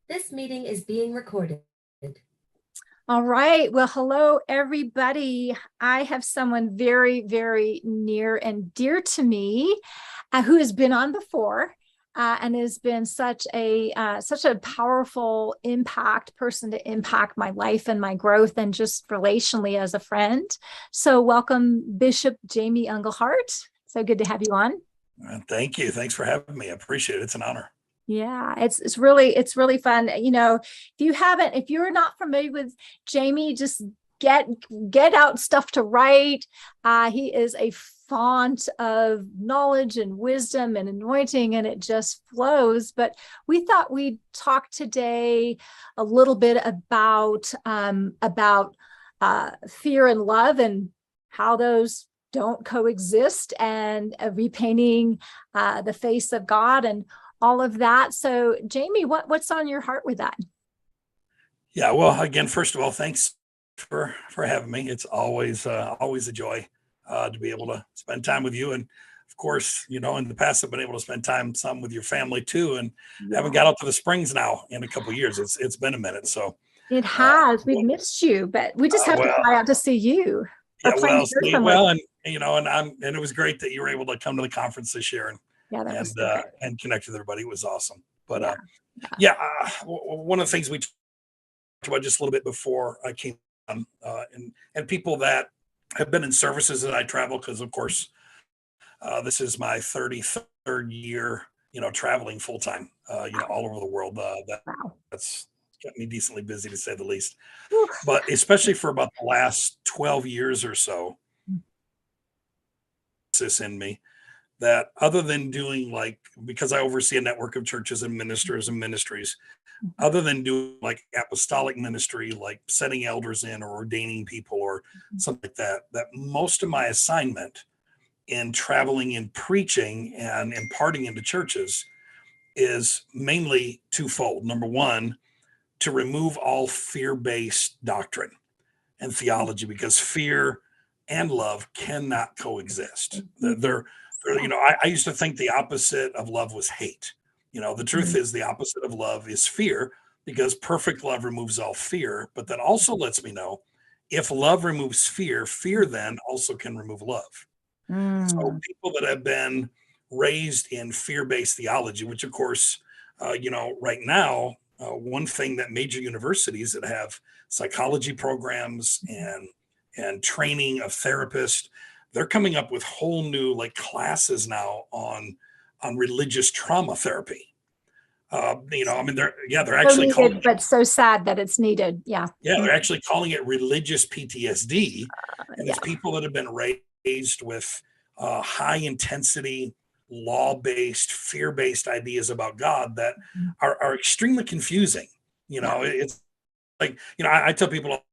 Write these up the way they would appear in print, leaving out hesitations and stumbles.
This meeting is being recorded. All right. Well, hello, everybody. I have someone very, very near and dear to me who has been on before and has been such a powerful impact person to impact my life and my growth and just relationally as a friend. So, welcome, Bishop Jamie Englehart. So good to have you on. Thank you. Thanks for having me. I appreciate it. It's an honor. Yeah, it's really fun. If you're not familiar with Jamie, just get out stuff to write. He is a font of knowledge and wisdom and anointing, and it just flows. But we thought we'd talk today a little bit about fear and love and how those don't coexist, and repainting the face of God and all of that. So, Jamie, what's on your heart with that? Yeah. Well, again, first of all, thanks for having me. It's always a joy to be able to spend time with you. And of course, in the past, I've been able to spend time some with your family too. And haven't got out to the Springs now in a couple of years. It's been a minute. So It uh, has. We've missed you, but we just have to well, fly out to see you or yeah. plan to Well, go see, somewhere. and it was great that you were able to come to the conference this year and Yeah, that was and so uh, good. and connect with everybody. It was awesome. But Yeah. yeah, one of the things we talked about just a little bit before I came on, and people that have been in services that I travel, because of course this is my 33rd year, traveling full time, all over the world. Wow. That's kept me decently busy to say the least. Whew. But especially for about the last 12 years or so, this in me that other than doing like, because I oversee a network of churches and ministers and ministries, other than doing like apostolic ministry, like setting elders in or ordaining people or something like that, that most of my assignment in traveling and preaching and imparting into churches is mainly twofold. Number one, to remove all fear based doctrine and theology, because fear and love cannot coexist. I used to think the opposite of love was hate. The truth is the opposite of love is fear, because perfect love removes all fear. But that also lets me know if love removes fear, fear then also can remove love. So Mm. people that have been raised in fear-based theology, which of course, right now, one thing that major universities that have psychology programs and training of therapists, they're coming up with whole new like classes now on religious trauma therapy. They're So actually calling needed, but so sad that it's needed. Yeah. they're actually calling it religious PTSD, and Yeah. it's people that have been raised with high intensity, law based, fear based ideas about God that are extremely confusing. Yeah. It's like I tell people,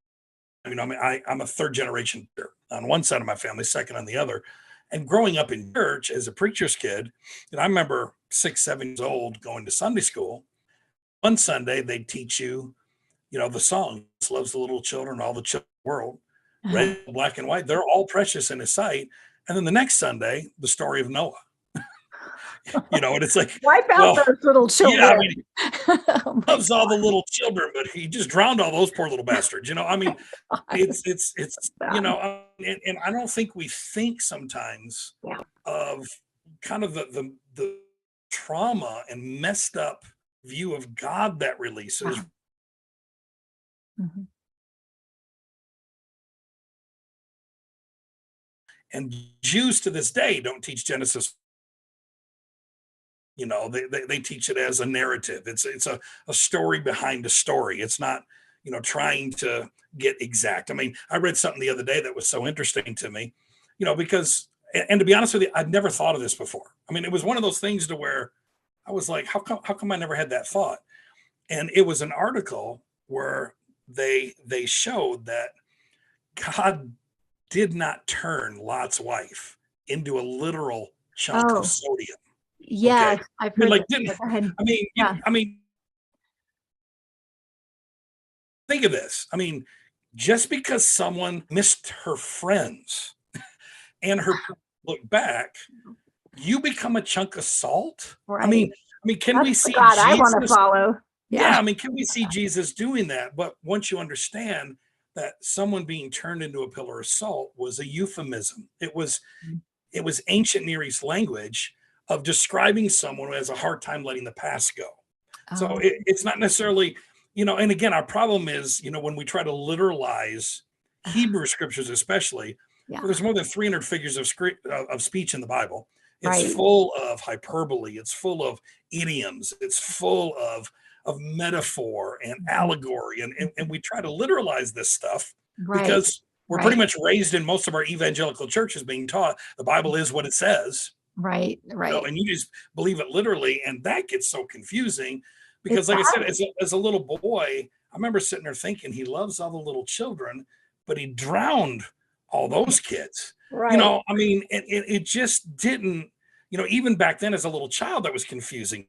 I'm a third generation on one side of my family, second on the other. And growing up in church as a preacher's kid, I remember 6, 7 years old going to Sunday school. One Sunday they'd teach you, the song loves the little children, all the children in the world, Uh-huh. red, black, and white. They're all precious in his sight. And then the next Sunday, the story of Noah, and it's like, Wipe out well, those little yeah, I children. mean, Oh he my loves all the little children, but he just drowned all those poor little bastards. I mean, God. and I don't think we think sometimes Yeah. of kind of the trauma and messed up view of God that releases. Yeah. Mhm. And Jews to this day don't teach Genesis. They teach it as a narrative. It's a story behind a story. It's not, trying to get exact. I mean, I read something the other day that was so interesting to me, because and to be honest with you, I'd never thought of this before. I mean, it was one of those things to where I was like, how come I never had that thought? And it was an article where they showed that God did not turn Lot's wife into a literal chunk of Oh, sodium. Okay. yes, I've I mean, heard like, this. didn't Go ahead. I mean, Yeah. think of this. I mean, just because someone missed her friends and her look back, you become a chunk of salt. I Right. mean, can we That's the see God I want to Jesus? follow. Yeah, I mean, can we see Jesus doing that? But once you understand that someone being turned into a pillar of salt was a euphemism, it was ancient Near East language of describing someone who has a hard time letting the past go. So Oh, it's not necessarily, and again, our problem is, when we try to literalize Hebrew scriptures, especially, yeah, where there's more than 300 figures of speech in the Bible. It's right. full of hyperbole. It's full of idioms. It's full of metaphor and allegory. And we try to literalize this stuff Right, because we're pretty right, much raised in most of our evangelical churches being taught the Bible is what it says, right, right. and you just believe it literally, and that gets so confusing It because, like I said, does. as a little boy, I remember sitting there thinking he loves all the little children, but he drowned all those kids. Right, I mean, it just didn't. Even back then, as a little child, that was confusing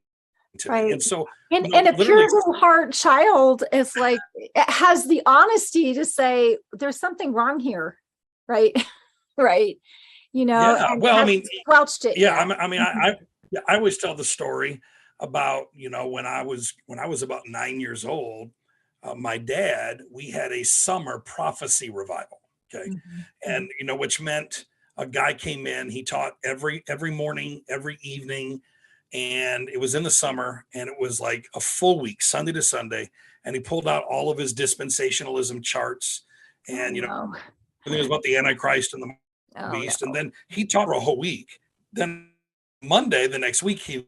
to me. right. And so, And a literally, pure heart child is like, it has the honesty to say, there's something wrong here. Right. Right. yeah. And Well, I hasn't mean, squelched it yeah. yet. I mean, Mhm. I always tell the story about when I was about 9 years old. My dad, we had a summer prophecy revival. Okay, Mhm. and which meant a guy came in. He taught every morning, every evening, and it was in the summer, and it was like a full week, Sunday to Sunday. And he pulled out all of his dispensationalism charts, Oh and no. everything was about the Antichrist and the Oh beast. And no. then he taught for a whole week. Then Monday, the next week, he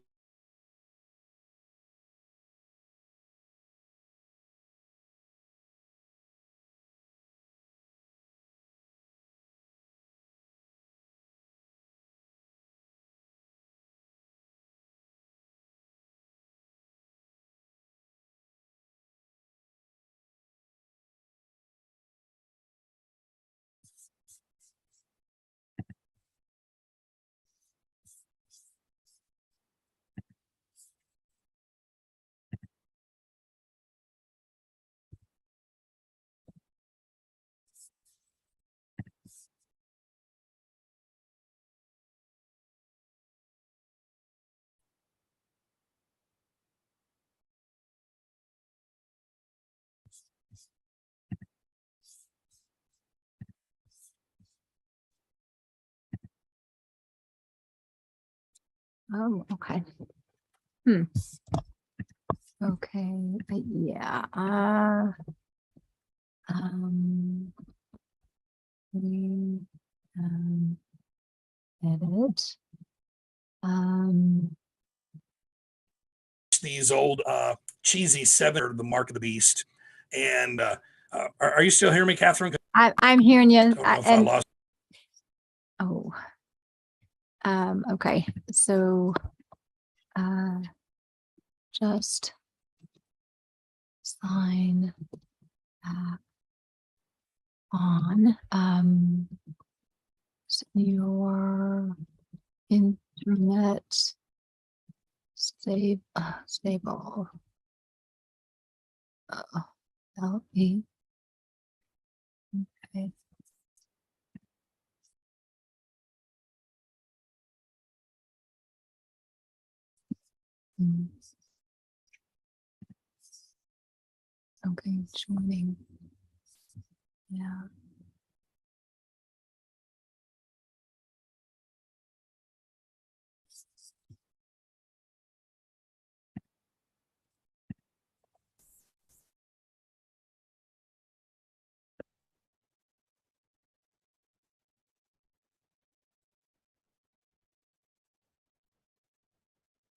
Oh, okay. Hmm. Okay. Yeah. Um, we, um, edit. Um, these old cheesy seven or the mark of the beast. And are you still hearing me, Catherine? I'm hearing I you. don't know if I lost. Oh, okay. So, uh, just sign back on, your internet stable, help me. Okay. Mm, okay, joining. Yeah.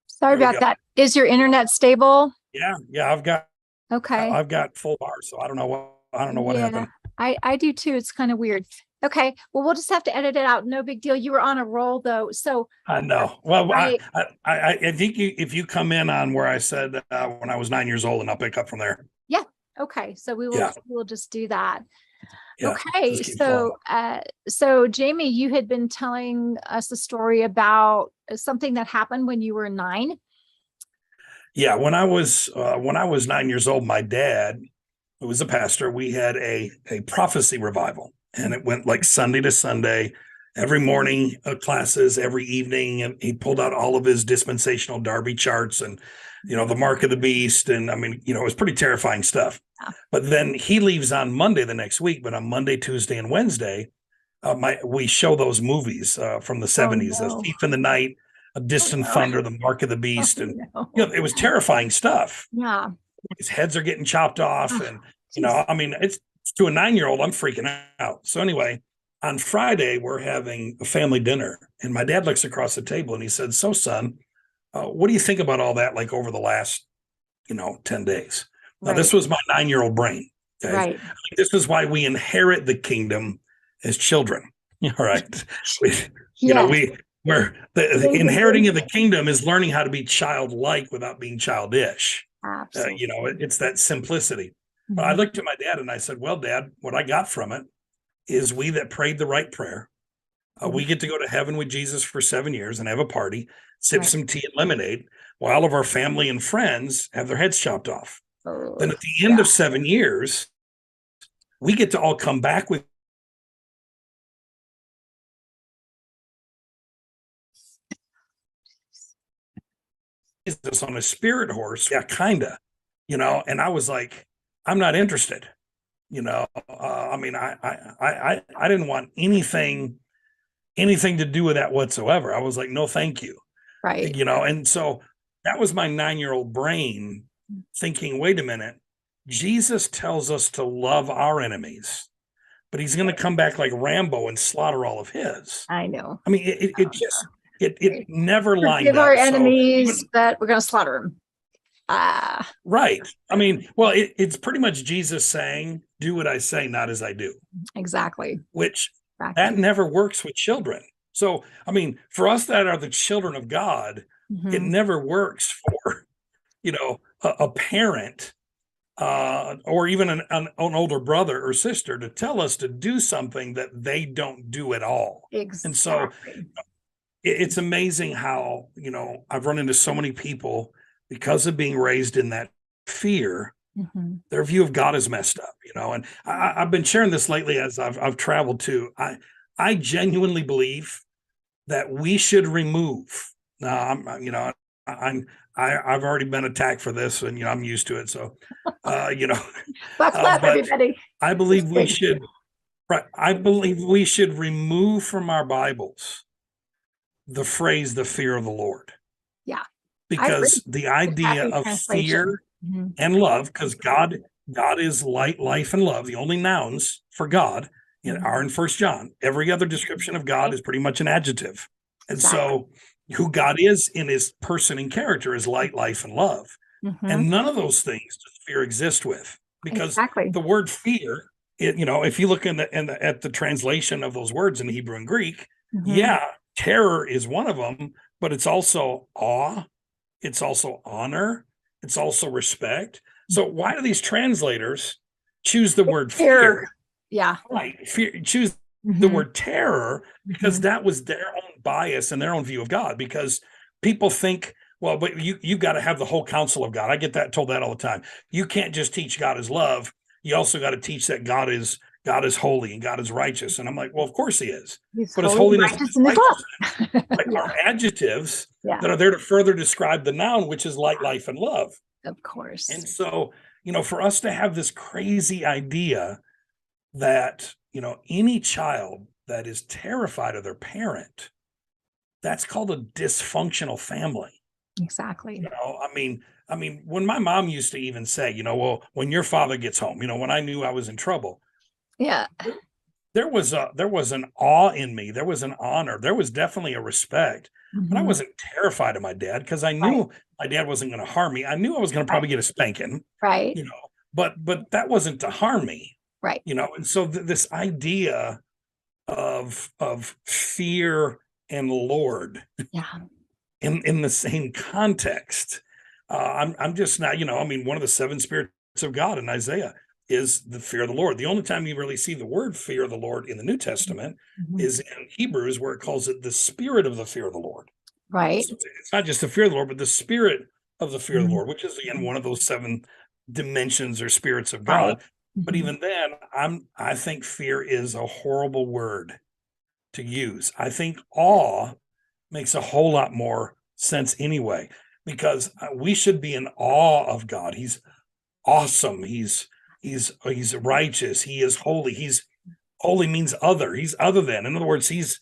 Sorry There we about go. that. Is your internet stable? Yeah. Okay. I've got full bar, so I don't know what Yeah, happened. I do too. It's kind of weird. Okay. Well, we'll just have to edit it out. No big deal. You were on a roll though. So I know. Well, I I, I, I think if you come in on where I said when I was 9 years old, and I'll pick up from there. yeah. Okay. So Yeah, we'll just do that. yeah. Okay. Just keep flowing. So Jamie, you had been telling us a story about something that happened when you were 9. Yeah, when I was 9 years old, my dad, who was a pastor, we had a prophecy revival, and it went like Sunday to Sunday. every morning classes, every evening, and he pulled out all of his dispensational Darby charts and, the mark of the beast. And I mean, it was pretty terrifying stuff. Yeah. But then he leaves on Monday the next week, but on Monday, Tuesday, and Wednesday, we show those movies from the 70s, no. Thief in the Night, A Distant Thunder, The Mark of the Beast. And, no. it was terrifying stuff. Yeah. His heads are getting chopped off. And, I mean, it's to a 9-year-old, I'm freaking out. So anyway, on Friday, we're having a family dinner. And my dad looks across the table and he said, "So, son, what do you think about all that, like over the last, 10 days? Now, this was my 9-year-old brain. Okay? Right. This is why we inherit the kingdom as children. All right. We're the inheriting of the kingdom is learning how to be childlike without being childish. Absolutely. It's that simplicity. Mhm. But I looked at my dad and I said, "Well, Dad, what I got from it is we that prayed the right prayer, we get to go to heaven with Jesus for 7 years and have a party, sip some tea and lemonade, while all of our family and friends have their heads chopped off. Then at the end of 7 years, we get to all come back with Jesus on a spirit horse." Yeah, kinda, and I was like, "I'm not interested." I mean, I didn't want anything to do with that whatsoever. I was like, "No, thank you." Right. And so that was my 9-year-old brain thinking, wait a minute, Jesus tells us to love our enemies, but he's going to come back like Rambo and slaughter all of his. I know. I mean, it never lined Forgive up. our enemies, but we're going to slaughter them. Right. I mean, well, it's pretty much Jesus saying, "Do what I say, not as I do." Exactly. Which that never works with children. So, I mean, for us that are the children of God, it never works for, a parent or even an older brother or sister to tell us to do something that they don't do at all. Exactly. And so it's amazing how, I've run into so many people because of being raised in that fear, their view of God is messed up, and I've been sharing this lately as I've traveled too. I genuinely believe that we should remove. Now, I've already been attacked for this, and I'm used to it. So, but everybody. I believe we should. Right, I believe we should remove from our Bibles the phrase "the fear of the Lord." Yeah, because the idea of fear and love, because God is light, life, and love. The only nouns for God are in 1 John. Every other description of God is pretty much an adjective. And so who God is in his person and character is light, life, and love. And none of those things does fear exist with, because the word fear, if you look at the translation of those words in Hebrew and Greek, terror is one of them, but it's also awe, it's also honor, it's also respect. So why do these translators choose the word fear? Yeah. Right. Choose the word terror, because that was their own bias and their own view of God. Because people think, well, but you got to have the whole counsel of God. I get told that all the time. You can't just teach God is love. You also got to teach that God is holy and God is righteous. And I'm like, well, of course he is. But his holiness is righteousness. Are adjectives that are there to further describe the noun, which is light, life, and love. Of course. And so, for us to have this crazy idea that, any child that is terrified of their parent, that's called a dysfunctional family. Exactly. I mean, when my mom used to even say, well, when your father gets home, when I knew I was in trouble. Yeah. There was an awe in me. There was an honor. There was definitely a respect, but I wasn't terrified of my dad, because I knew my dad wasn't going to harm me. I knew I was going to probably get a spanking, right? But that wasn't to harm me, right? And so this idea of fear and Lord, in the same context, I'm just not, one of the 7 spirits of God in Isaiah is the fear of the Lord. The only time you really see the word fear of the Lord in the New Testament is in Hebrews, where it calls it the spirit of the fear of the Lord. Right. So it's not just the fear of the Lord, but the spirit of the fear of the Lord, which is again one of those 7 dimensions or spirits of God. But even then, I think fear is a horrible word. to use. I think awe makes a whole lot more sense anyway, because we should be in awe of God. He's awesome. He's righteous. He is holy. Holy means other. He's other than. In other words, he's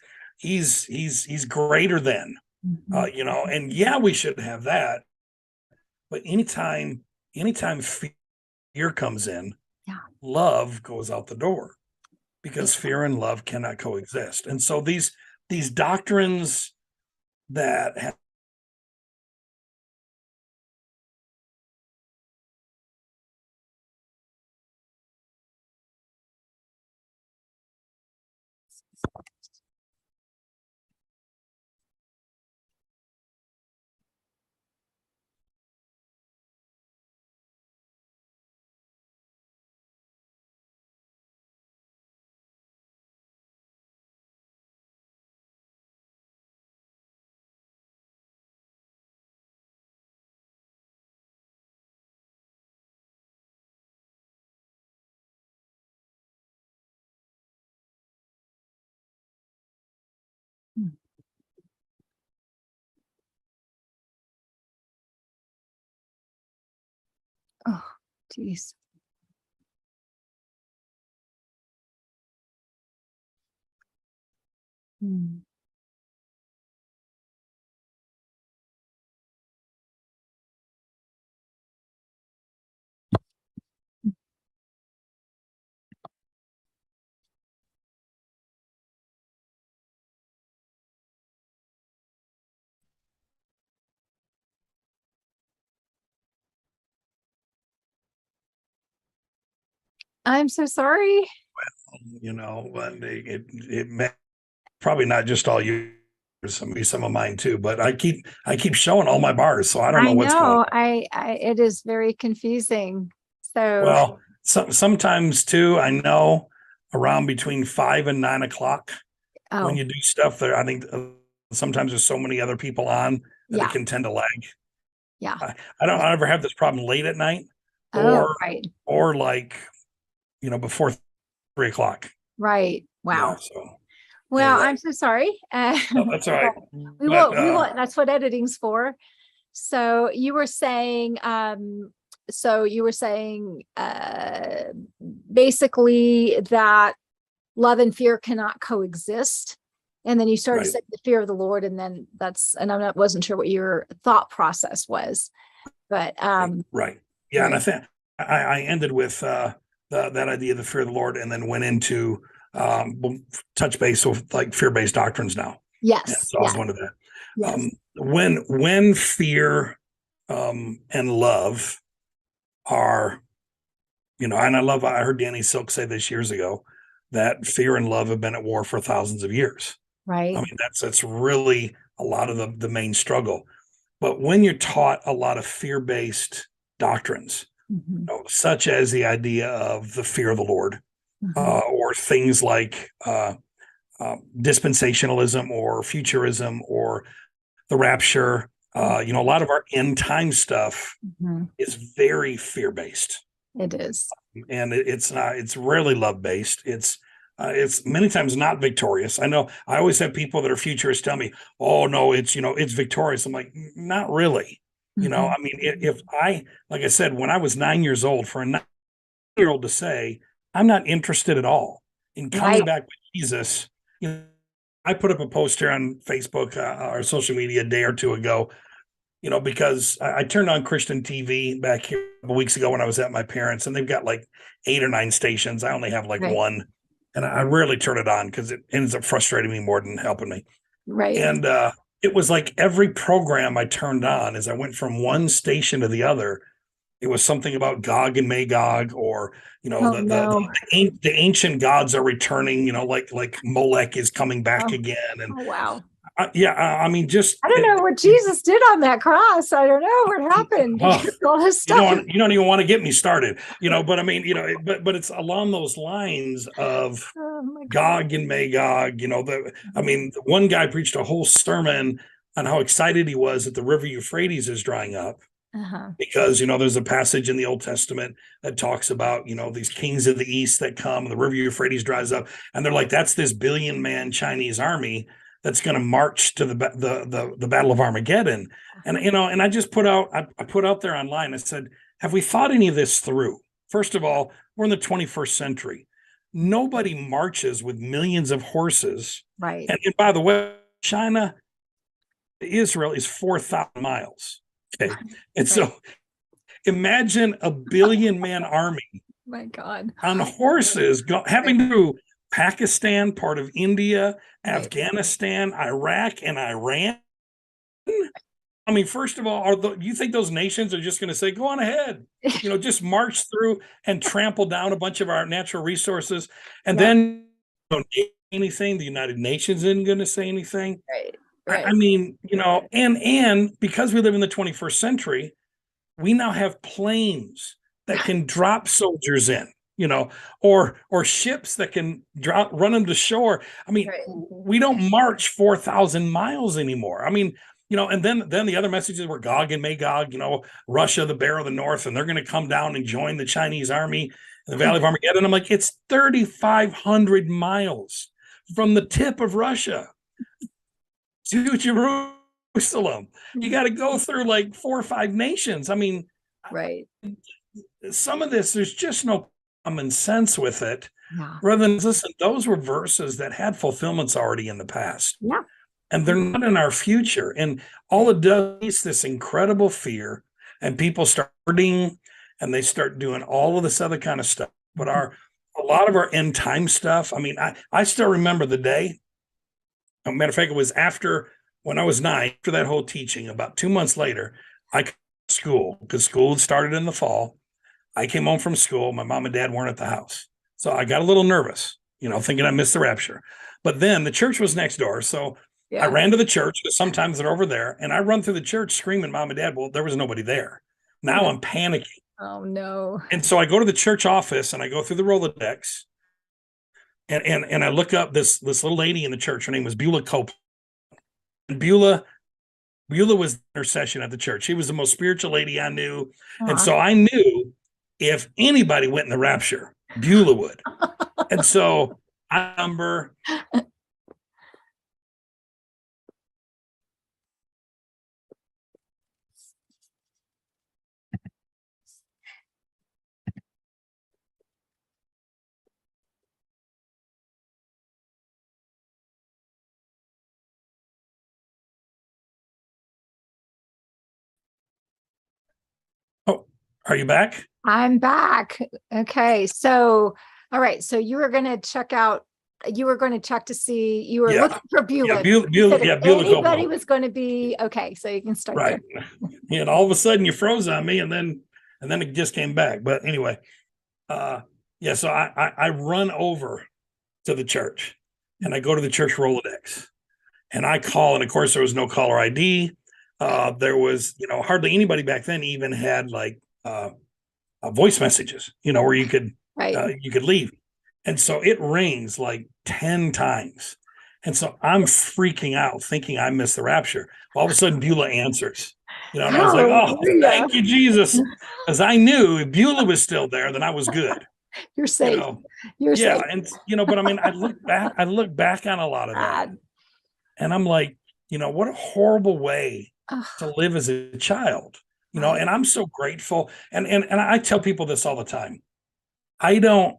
greater than. And yeah, we should have that. But anytime fear comes in, love goes out the door, because fear and love cannot coexist. And so these doctrines that have Oh, geez. I'm so sorry. but it may, probably not just all you, some of mine too, but I keep showing all my bars, so I don't know what's going on. It is very confusing. So Well, sometimes too, I know around between 5 and 9 o'clock when you do stuff there, I think sometimes there's so many other people on that it can tend to lag. Yeah. I don't ever have this problem late at night or like, before 3 o'clock. Right. Wow. Yeah, so. Well, anyway. I'm so sorry. No, that's all right. We will. That's what editing's for. So you were saying, basically that love and fear cannot coexist. And then you started saying the fear of the Lord, and then I wasn't sure what your thought process was, but right. Yeah, and I think I ended with that idea of the fear of the Lord, and then went into touch base with like fear-based doctrines now. Yes. Yeah, so I was one of that. Yes. When fear and love are, and I heard Danny Silk say this years ago, that fear and love have been at war for thousands of years. Right. I mean, that's really a lot of the main struggle. But when you're taught a lot of fear-based doctrines, such as the idea of the fear of the Lord, or things like dispensationalism or futurism or the rapture, a lot of our end time stuff is very fear-based. It is. And it's rarely love-based. It's many times not victorious. I know I always have people that are futurists tell me, oh no, it's victorious. I'm like, not really. I mean, if like I said, when I was 9 years old, for a 9-year-old to say, I'm not interested at all in coming back with Jesus. I put up a post here on Facebook or social media a day or two ago, because I turned on Christian TV back here a couple weeks ago when I was at my parents', and they've got like 8 or 9 stations. I only have like one, and I rarely turn it on because it ends up frustrating me more than helping me. Right. And it was like every program I turned on, as I went from one station to the other, it was something about Gog and Magog, or the ancient gods are returning. Like Molech is coming back again, and wow. I mean, I don't know what Jesus did on that cross. I don't know what happened. All his stuff. You don't even want to get me started, but I mean, but it's along those lines of Gog and Magog. The one guy preached a whole sermon on how excited he was that the river Euphrates is drying up. because, there's a passage in the Old Testament that talks about, these kings of the East that come, and the river Euphrates dries up. And they're like, that's this 1 billion man Chinese army that's going to march to the Battle of Armageddon. And, and I just put out there online, I said, have we thought any of this through? First of all, we're in the 21st century. Nobody marches with millions of horses. Right. And by the way, China, Israel is 4,000 miles. Okay. And so imagine a 1 billion man army. My God. On horses having to Pakistan, part of India, Afghanistan, Iraq, and Iran. I mean, first of all, do you think those nations are just going to say, go on ahead, just march through and trample down a bunch of our natural resources, and then don't do anything? The United Nations isn't going to say anything. Right. I mean, and because we live in the 21st century, we now have planes that can drop soldiers in, or ships that can run them to shore. I mean, we don't march 4,000 miles anymore. I mean, and then the other messages were Gog and Magog, Russia, the bear of the north, and they're going to come down and join the Chinese army in the Valley of Armageddon. I'm like, it's 3,500 miles from the tip of Russia to Jerusalem. You got to go through like 4 or 5 nations. I mean, some of this, there's just no common sense with it. Rather than, listen, those were verses that had fulfillments already in the past. Yeah. And they're not in our future. And all it does is this incredible fear, and people start hurting, and they start doing all of this other kind of stuff. But a lot of our end time stuff, I mean, I still remember the day. As a matter of fact, it was when I was 9, after that whole teaching, about 2 months later, I came to school, because school had started in the fall. I came home from school. My mom and dad weren't at the house. So I got a little nervous, thinking I missed the rapture. But then the church was next door. So I ran to the church, because sometimes they're over there, and I run through the church screaming, Mom and Dad. Well, there was nobody there. Now I'm panicking. Oh, no. And so I go to the church office, and I go through the Rolodex, and I look up this little lady in the church. Her name was Beulah Copeland. And Beulah was the intercession at the church. She was the most spiritual lady I knew. And so I knew if anybody went in the rapture, Beulah would. And so I remember... Oh, are you back? I'm back. Okay. So, all right. So you were going to check to see, you were looking for Beulah. Beulah anybody was going to be, okay. So you can start right. There. And all of a sudden you froze on me, and then it just came back. But anyway, so I run over to the church, and I go to the church Rolodex, and I call, and of course there was no caller ID. There was, hardly anybody back then even had like voice messages, where you could leave. And so it rings like 10 times. And so I'm freaking out, thinking I missed the rapture. All of a sudden Beulah answers, and I was like, oh, thank you, Jesus. Because I knew if Beulah was still there, then I was good. You're safe. You're safe. And, but I mean, I look back on a lot of that, and I'm like, what a horrible way to live as a child, and I'm so grateful. And I tell people this all the time. I don't,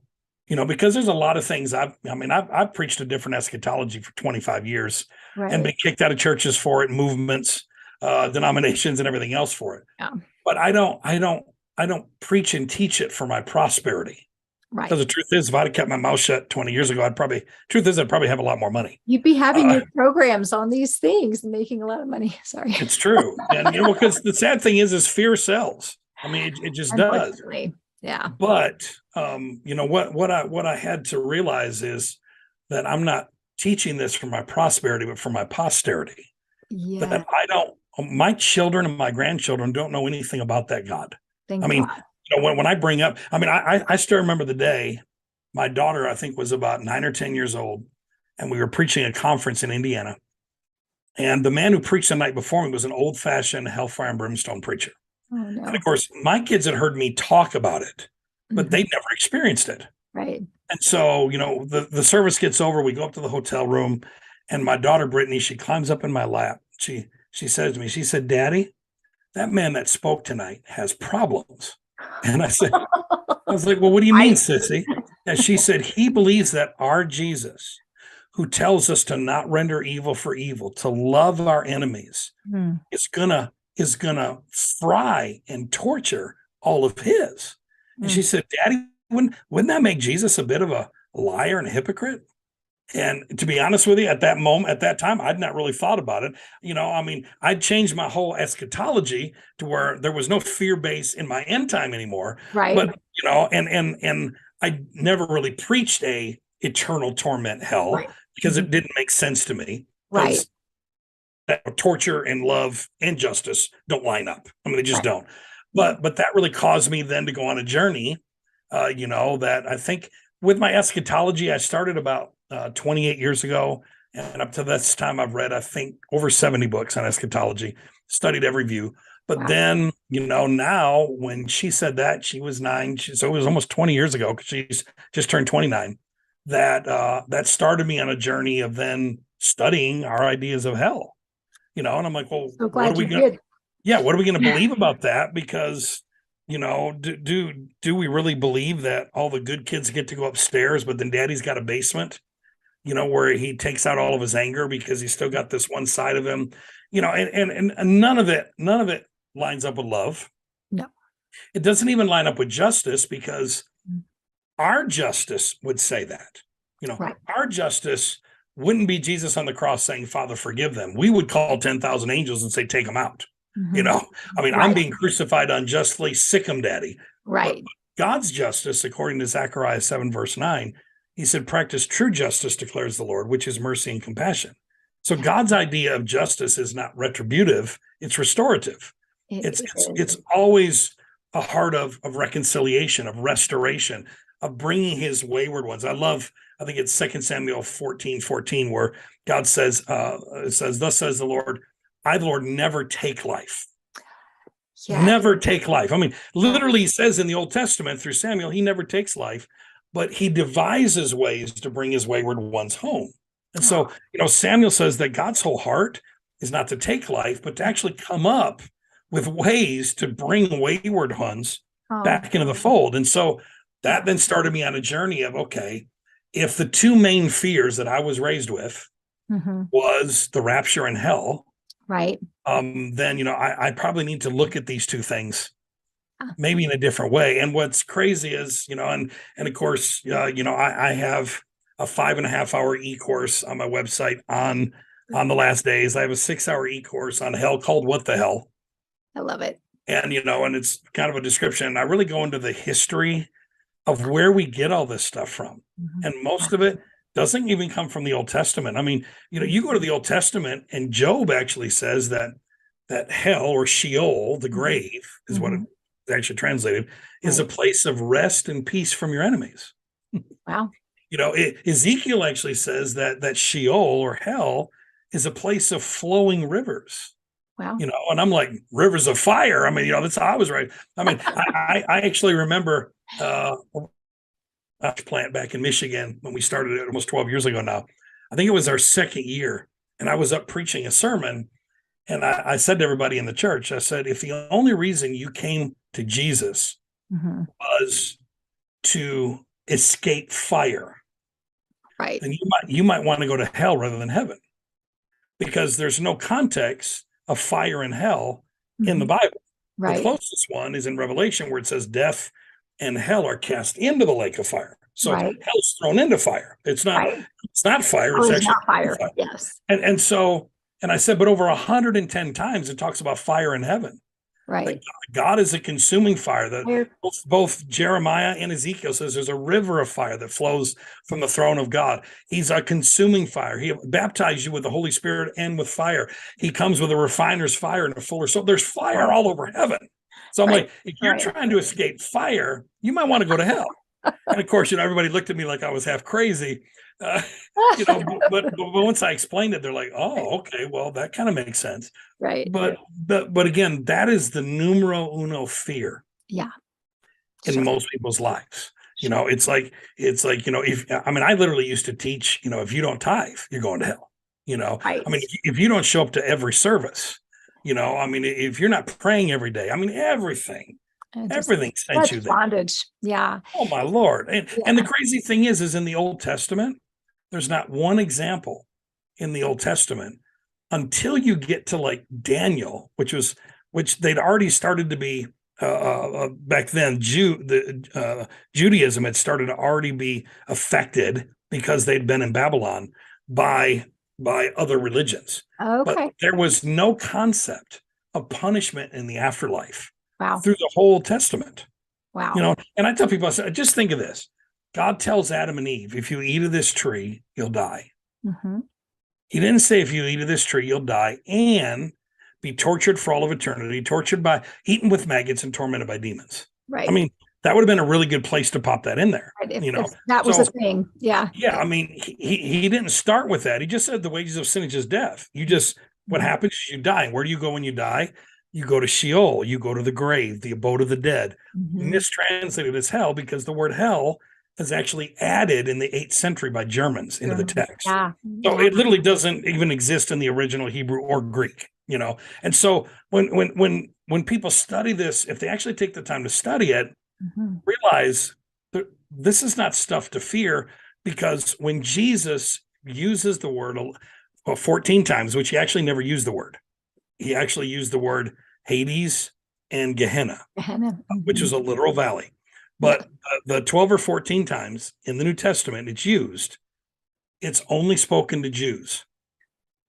because there's a lot of things I've preached a different eschatology for 25 years and been kicked out of churches for it, movements, denominations, and everything else for it. Yeah. But I don't preach and teach it for my prosperity. Right. Because the truth is, if I'd have kept my mouth shut 20 years ago, I'd probably have a lot more money. You'd be having your programs on these things and making a lot of money. Sorry. It's true. And, because the sad thing is fear sells. I mean, it just does. Yeah. But, what I had to realize is that I'm not teaching this for my prosperity, but for my posterity. Yeah. That my children and my grandchildren don't know anything about that God. Thank God. When I bring up, I still remember the day my daughter, I think, was about 9 or 10 years old, and we were preaching a conference in Indiana. And the man who preached the night before me was an old-fashioned hellfire and brimstone preacher. Oh, no. And of course, my kids had heard me talk about it, but Mhm. they never experienced it. Right. And so, the service gets over, we go up to the hotel room, and my daughter Brittany, she climbs up in my lap. She says to me, she said, "Daddy, that man that spoke tonight has problems." And I was like, "Well, what do you mean, Right. sissy?" And she said, "He believes that our Jesus, who tells us to not render evil for evil, to love our enemies, Mm. is gonna fry and torture all of his." And she Mm. said, "Daddy, wouldn't that make Jesus a bit of a liar and a hypocrite?" And to be honest with you, at that moment, at that time, I'd not really thought about it. I'd changed my whole eschatology to where there was no fear base in my end time anymore. Right. But and I never really preached a eternal torment hell Right. because Mhm. it didn't make sense to me. Right. Because torture and love and justice don't line up. I mean, they just Right. don't. But that really caused me then to go on a journey. That I think with my eschatology, I started about 28 years ago, and up to this time, I've read I think over 70 books on eschatology, studied every view. But Wow. then, now when she said that, she was 9. So it was almost 20 years ago because she's just turned 29. That started me on a journey of then studying our ideas of hell. And I'm like, well, So what glad are we you going to, did. yeah, what are we going to believe about that? Because, do we really believe that all the good kids get to go upstairs, but then daddy's got a basement, where he takes out all of his anger because he's still got this one side of him, and none of it lines up with love. No. It doesn't even line up with justice because our justice would say that, Right. our justice wouldn't be Jesus on the cross saying, "Father, forgive them." We would call 10,000 angels and say, "Take them out." Mhm. I'm Right. being crucified unjustly, sick 'em, daddy. But Right. God's justice, according to Zechariah 7, verse 9, he said, "Practice true justice, declares the Lord, which is mercy and compassion." So God's idea of justice is not retributive, it's restorative. It It's is. always a heart of reconciliation, of restoration, of bringing his wayward ones. I think it's 2 Samuel 14:14, where God says, it says, "Thus says the Lord, I, the Lord, never take life." Yeah. Never take life. I mean, literally, he says in the Old Testament through Samuel, he never takes life, but he devises ways to bring his wayward ones home. And so, Samuel says that God's whole heart is not to take life, but to actually come up with ways to bring wayward ones Oh. back into the fold. And so that then started me on a journey of, okay, if the two main fears that I was raised with Mhm. was the rapture and hell, Right. then I probably need to look at these two things Ah. maybe in a different way. And what's crazy is, and of course, I have a 5.5 hour e-course on my website on the last days. I have a 6 hour e-course on hell called "What the Hell," I love it. and and it's kind of a description. I really go into the history of where we get all this stuff from, Mhm. and most of it doesn't even come from the Old Testament. I mean, you go to the Old Testament, and Job actually says that hell, or Sheol, the grave, is what it actually translated, is a place of rest and peace from your enemies. Wow. Ezekiel actually says that Sheol, or hell, is a place of flowing rivers. Wow. And I'm like, rivers of fire. I mean, that's how I was right. I mean, I actually remember a plant back in Michigan when we started it almost 12 years ago now. I think it was our second year, and I was up preaching a sermon, and I said to everybody in the church, I said, if the only reason you came to Jesus Mhm. was to escape fire, Right. then you might want to go to hell rather than heaven, because there's no context of fire and hell in the Mhm. Bible. The Right. closest one is in Revelation, where it says death and hell are cast into the lake of fire. So Right. hell's thrown into fire. It's not Right. fire, Oh, it's it's actually not fire. fire. Yes. And I said, but over 110 times it talks about fire in heaven. Right. God is a consuming fire. That Fire. both Jeremiah and Ezekiel says there's a river of fire that flows from the throne of God. He's a consuming fire. He baptizes you with the Holy Spirit and with fire. He comes with a refiner's fire and a fuller. So there's fire all over heaven. So I'm Right. like, if you're Right. trying to escape fire, you might want to go to hell. And of course, everybody looked at me like I was half crazy. Uh, but once I explained it, they're like, "Oh, okay, well, that kind of makes sense." Right. But again, that is the numero uno fear Yeah. in Sure. most people's lives. It's like if I literally used to teach, if you don't tithe, you're going to hell. Right. If you don't show up to every service, if you're not praying every day, everything sent Such you there. bondage. Yeah. Oh my Lord. And Yeah. and the crazy thing is in the Old Testament, there's not one example in the Old Testament until you get to like Daniel, which they'd already started to be back then. Judaism had started to already be affected because they'd been in Babylon by other religions. Okay. But there was no concept of punishment in the afterlife Wow. through the whole Testament. Wow. And I tell people, I say, just think of this. God tells Adam and Eve, if you eat of this tree, you'll die. Mm-hmm. He didn't say if you eat of this tree, you'll die and be tortured for all of eternity, eaten with maggots and tormented by demons. Right. That would have been a really good place to pop that in there. Right. If that was a thing. Yeah. Yeah. He didn't start with that. He just said the wages of sin is just death. What happens is you die. Where do you go when you die? You go to Sheol, you go to the grave, the abode of the dead. Mm-hmm. Mistranslated as hell because the word hell is actually added in the 8th century by Germans into the text. Yeah. So it literally doesn't even exist in the original Hebrew or Greek, And so when people study this, if they actually take the time to study it, realize that this is not stuff to fear, because when Jesus uses the word 14 times, which he actually never used the word, he actually used the word Hades and Gehenna, which is a literal valley. But the 12 or 14 times in the New Testament it's only spoken to Jews.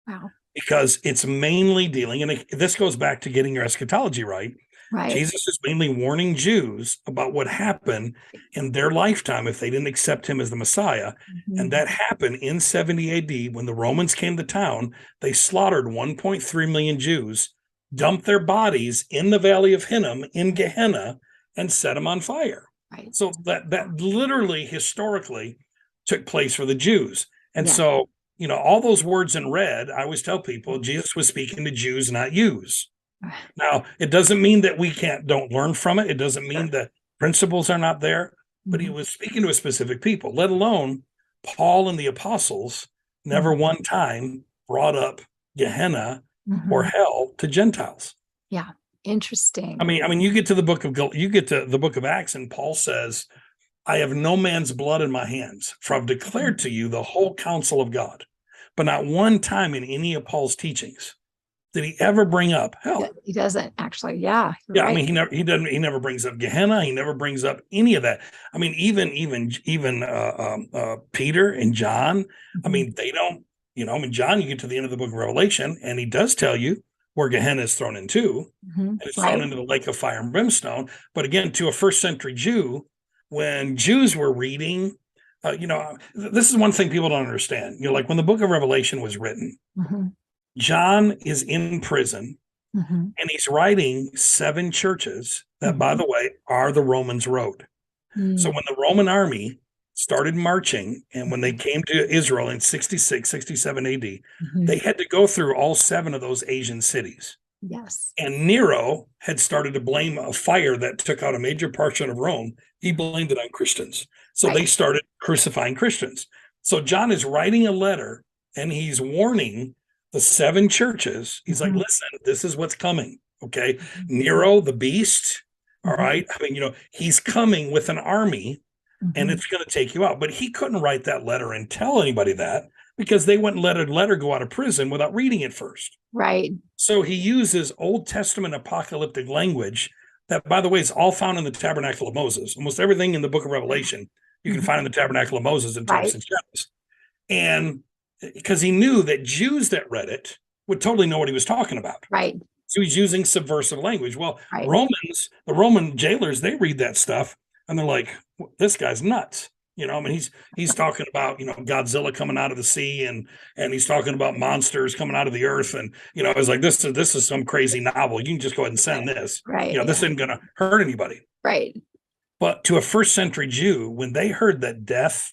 Wow. Because it's mainly dealing, and this goes back to getting your eschatology right. Right. Jesus is mainly warning Jews about what happened in their lifetime if they didn't accept him as the Messiah. Mm-hmm. And that happened in 70 AD when the Romans came to town. They slaughtered 1.3 million Jews, dumped their bodies in the Valley of Hinnom in Gehenna, and set them on fire. Right. So that literally historically took place for the Jews. And so, all those words in red, I always tell people Jesus was speaking to Jews, not yous. Now, it doesn't mean that we don't learn from it. It doesn't mean that principles are not there, but he was speaking to a specific people, let alone Paul and the apostles never one time brought up Gehenna or hell to Gentiles. Yeah. Interesting. You get to the book of Acts, and Paul says, I have no man's blood in my hands, for I've declared to you the whole counsel of God. But not one time in any of Paul's teachings did he ever bring up hell. He doesn't actually. Yeah. Yeah. Right. He never brings up Gehenna. He never brings up any of that. Even Peter and John, they don't, John, you get to the end of the book of Revelation and he does tell you where Gehenna is thrown into, and it's thrown into the lake of fire and brimstone. But again, to a first century Jew, when Jews were reading, this is one thing people don't understand. Like when the book of Revelation was written, John is in prison and he's writing 7 churches that, by the way, are the Romans' road. So when the Roman army started marching and when they came to Israel in 66, 67 AD, they had to go through all 7 of those Asian cities. Yes. And Nero had started to blame a fire that took out a major portion of Rome. He blamed it on Christians. So they started crucifying Christians. So John is writing a letter and he's warning the 7 churches. He's like, listen, this is what's coming. Okay. Nero, the beast. All right. He's coming with an army and it's going to take you out. But he couldn't write that letter and tell anybody that because they wouldn't let a letter go out of prison without reading it first. Right. So he uses Old Testament apocalyptic language that, by the way, is all found in the Tabernacle of Moses. Almost everything in the book of Revelation you can find in the Tabernacle of Moses in types and shadows. And because he knew that Jews that read it would totally know what he was talking about. Right. So he's using subversive language. Well, the Roman jailers, they read that stuff and they're like, this guy's nuts. He's talking about, Godzilla coming out of the sea and he's talking about monsters coming out of the earth. And, it's like, this is some crazy novel. You can just go ahead and send this. Right. This isn't going to hurt anybody. Right. But to a first century Jew, when they heard that death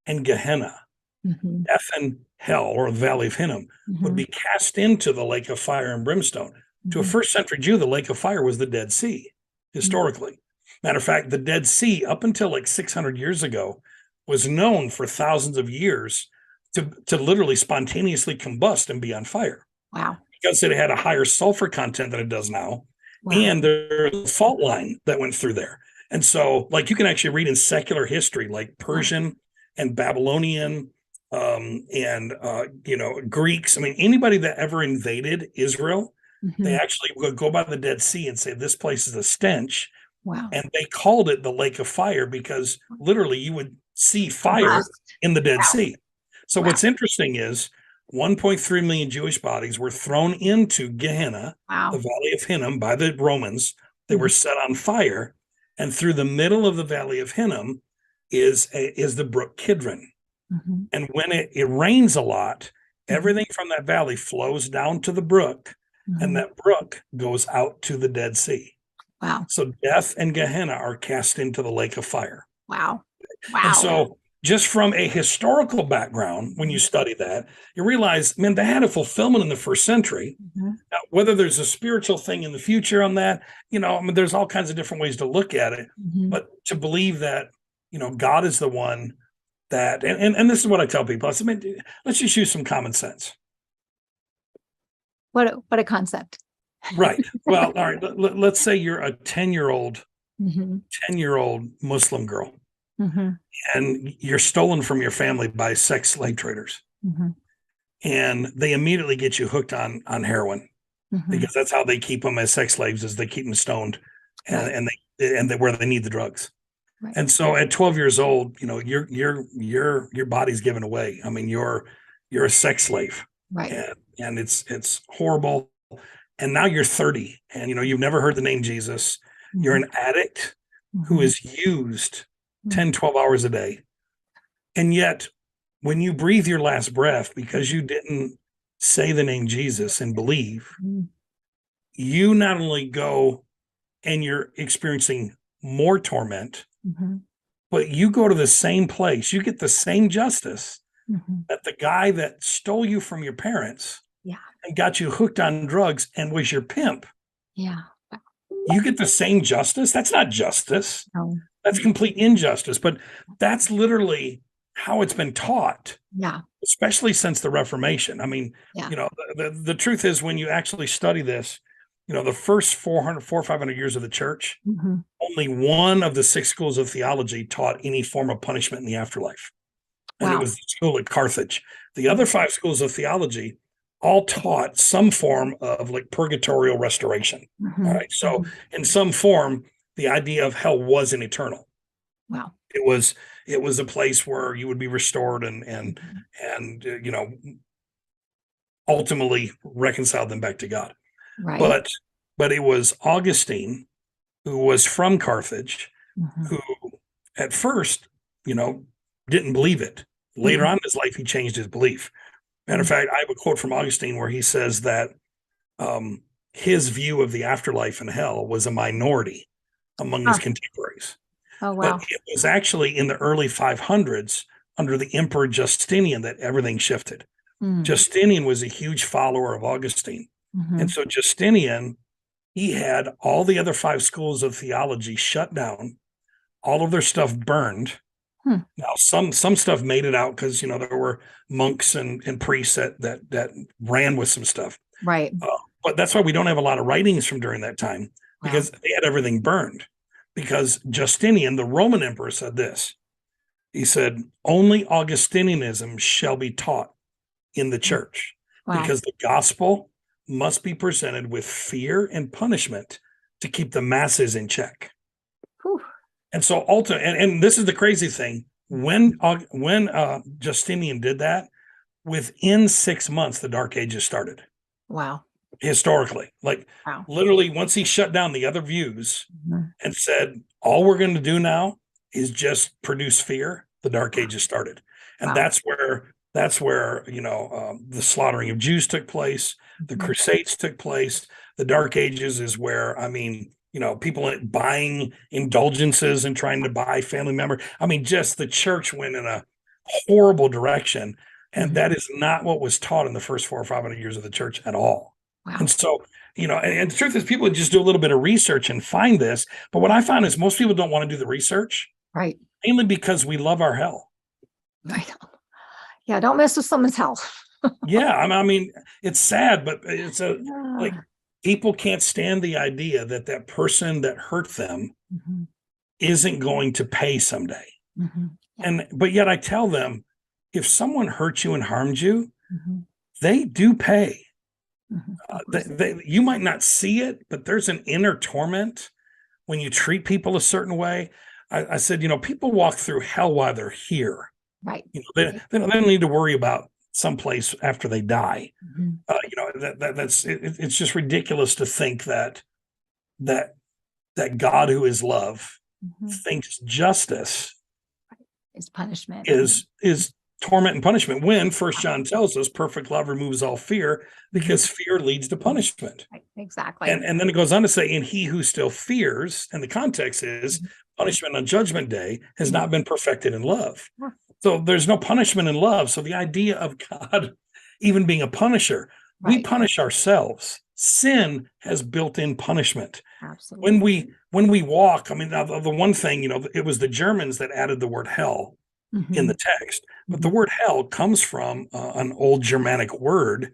and Gehenna, Mhm. death and hell, or the valley of Hinnom, would Mhm. be cast into the lake of fire and brimstone, to a Mhm. first century Jew, the lake of fire was the Dead Sea, historically. Matter of fact, the Dead Sea, up until like 600 years ago, was known for thousands of years to literally spontaneously combust and be on fire Wow. because it had a higher sulfur content than it does now. Wow. And there's a fault line that went through there. And so, like, you can actually read in secular history, like Persian and Babylonian Greeks. I mean, anybody that ever invaded Israel, they Mhm. actually would go by the Dead Sea and say, this place is a stench. Wow. And they called it the lake of fire because literally you would see fire Combust. in the Dead Wow. Sea. So Wow. what's interesting is 1.3 million Jewish bodies were thrown into Gehenna, Wow. the valley of Hinnom, by the Romans. They were Mhm. set on fire. And through the middle of the valley of Hinnom is the brook Kidron. Mhm. And when it rains a lot, Mhm. everything from that valley flows down to the brook, and Mhm. that brook goes out to the Dead Sea. Wow. So death and Gehenna are cast into the lake of fire. Wow. And Wow. so, just from a historical background, when you study that, you realize, man, they had a fulfillment in the first century. Mhm. Now, whether there's a spiritual thing in the future on that, I mean, there's all kinds of different ways to look at it. Mhm. But to believe that, God is the one that, and this is what I tell people. I said, man, let's just use some common sense. What a concept. Right. Well, all right. Let's say you're a 10-year-old Mhm. Muslim girl, Mhm. and you're stolen from your family by sex slave traders, Mhm. and they immediately get you hooked on heroin Mhm. because that's how they keep them as sex slaves, is they keep them stoned, and Right. they where they need the drugs. Right. And so at 12 years old, your body's given away. I mean, you're a sex slave, Right. and it's horrible. And now you're 30, and you've never heard the name Jesus. You're Mhm. an addict who Mhm. is used Mhm. 10, 12 hours a day. And yet, when you breathe your last breath, because you didn't say the name Jesus and believe, Mhm. you not only go and you're experiencing more torment, Mhm. but you go to the same place. You get the same justice Mhm. that the guy that stole you from your parents Yeah. and got you hooked on drugs and was your pimp. Yeah. You get the same justice. That's not justice. No. That's complete injustice. But that's literally how it's been taught, Yeah. especially since the Reformation. I mean, Yeah. the truth is, when you actually study this, the first 400 or 500 years of the church, Mhm. only one of the 6 schools of theology taught any form of punishment in the afterlife. And it Wow. was the school at Carthage. The other 5 schools of theology all taught some form of like purgatorial restoration. Mhm. All right. So, Mhm. in some form, the idea of hell wasn't eternal. Wow. It was a place where you would be restored and ultimately reconciled them back to God. Right. But it was Augustine, who was from Carthage, Mhm. who at first, didn't believe it. Later Mhm. on in his life, he changed his belief. Matter of fact, I have a quote from Augustine where he says that his view of the afterlife and hell was a minority among his Huh. contemporaries. Oh, But wow. it was actually in the early 500s under the Emperor Justinian that everything shifted. Mm. Justinian was a huge follower of Augustine. And Mhm. so Justinian, he had all the other 5 schools of theology shut down, all of their stuff burned. Hmm. Now, some stuff made it out because there were monks and priests that ran with some stuff. Right. But that's why we don't have a lot of writings from during that time, Wow. because they had everything burned. Because Justinian, the Roman emperor, said this. He said, only Augustinianism shall be taught in the church, Wow. because the gospel must be presented with fear and punishment to keep the masses in check. Whew. And so and this is the crazy thing, when Justinian did that, within 6 months the Dark Ages started. Wow. Historically, like Wow. literally, once he shut down the other views Mhm. and said, all we're going to do now is just produce fear, the Dark Ages started. And Wow. that's where the slaughtering of Jews took place, the Mhm. Crusades took place. The Dark Ages is where, I mean, people buying indulgences and trying to buy family members. I mean, just the church went in a horrible direction. And that is not what was taught in the first 400 or 500 years of the church at all. Wow. And so, and the truth is people just do a little bit of research and find this. But what I found is most people don't want to do the research. Right. Mainly because we love our hell. Right. Yeah. Don't mess with someone's hell. Yeah. I mean, it's sad, but it's like people can't stand the idea that person that hurt them isn't going to pay someday. Yeah. But yet I tell them, if someone hurt you and harmed you, they do pay. You might not see it, but there's an inner torment when you treat people a certain way. I said, people walk through hell while they're here. Right. They don't need to worry about someplace after they die. It's just ridiculous to think that God, who is love, thinks justice is punishment, is torment and punishment, when First John tells us perfect love removes all fear, because fear leads to punishment. Right, exactly. And then it goes on to say, and he who still fears, and the context is punishment on judgment day has not been perfected in love. So there's no punishment in love. So the idea of God even being a punisher, we punish ourselves. Sin has built-in punishment. Absolutely. When we walk, I mean, the one thing, it was the Germans that added the word hell in the text, but the word hell comes from an old Germanic word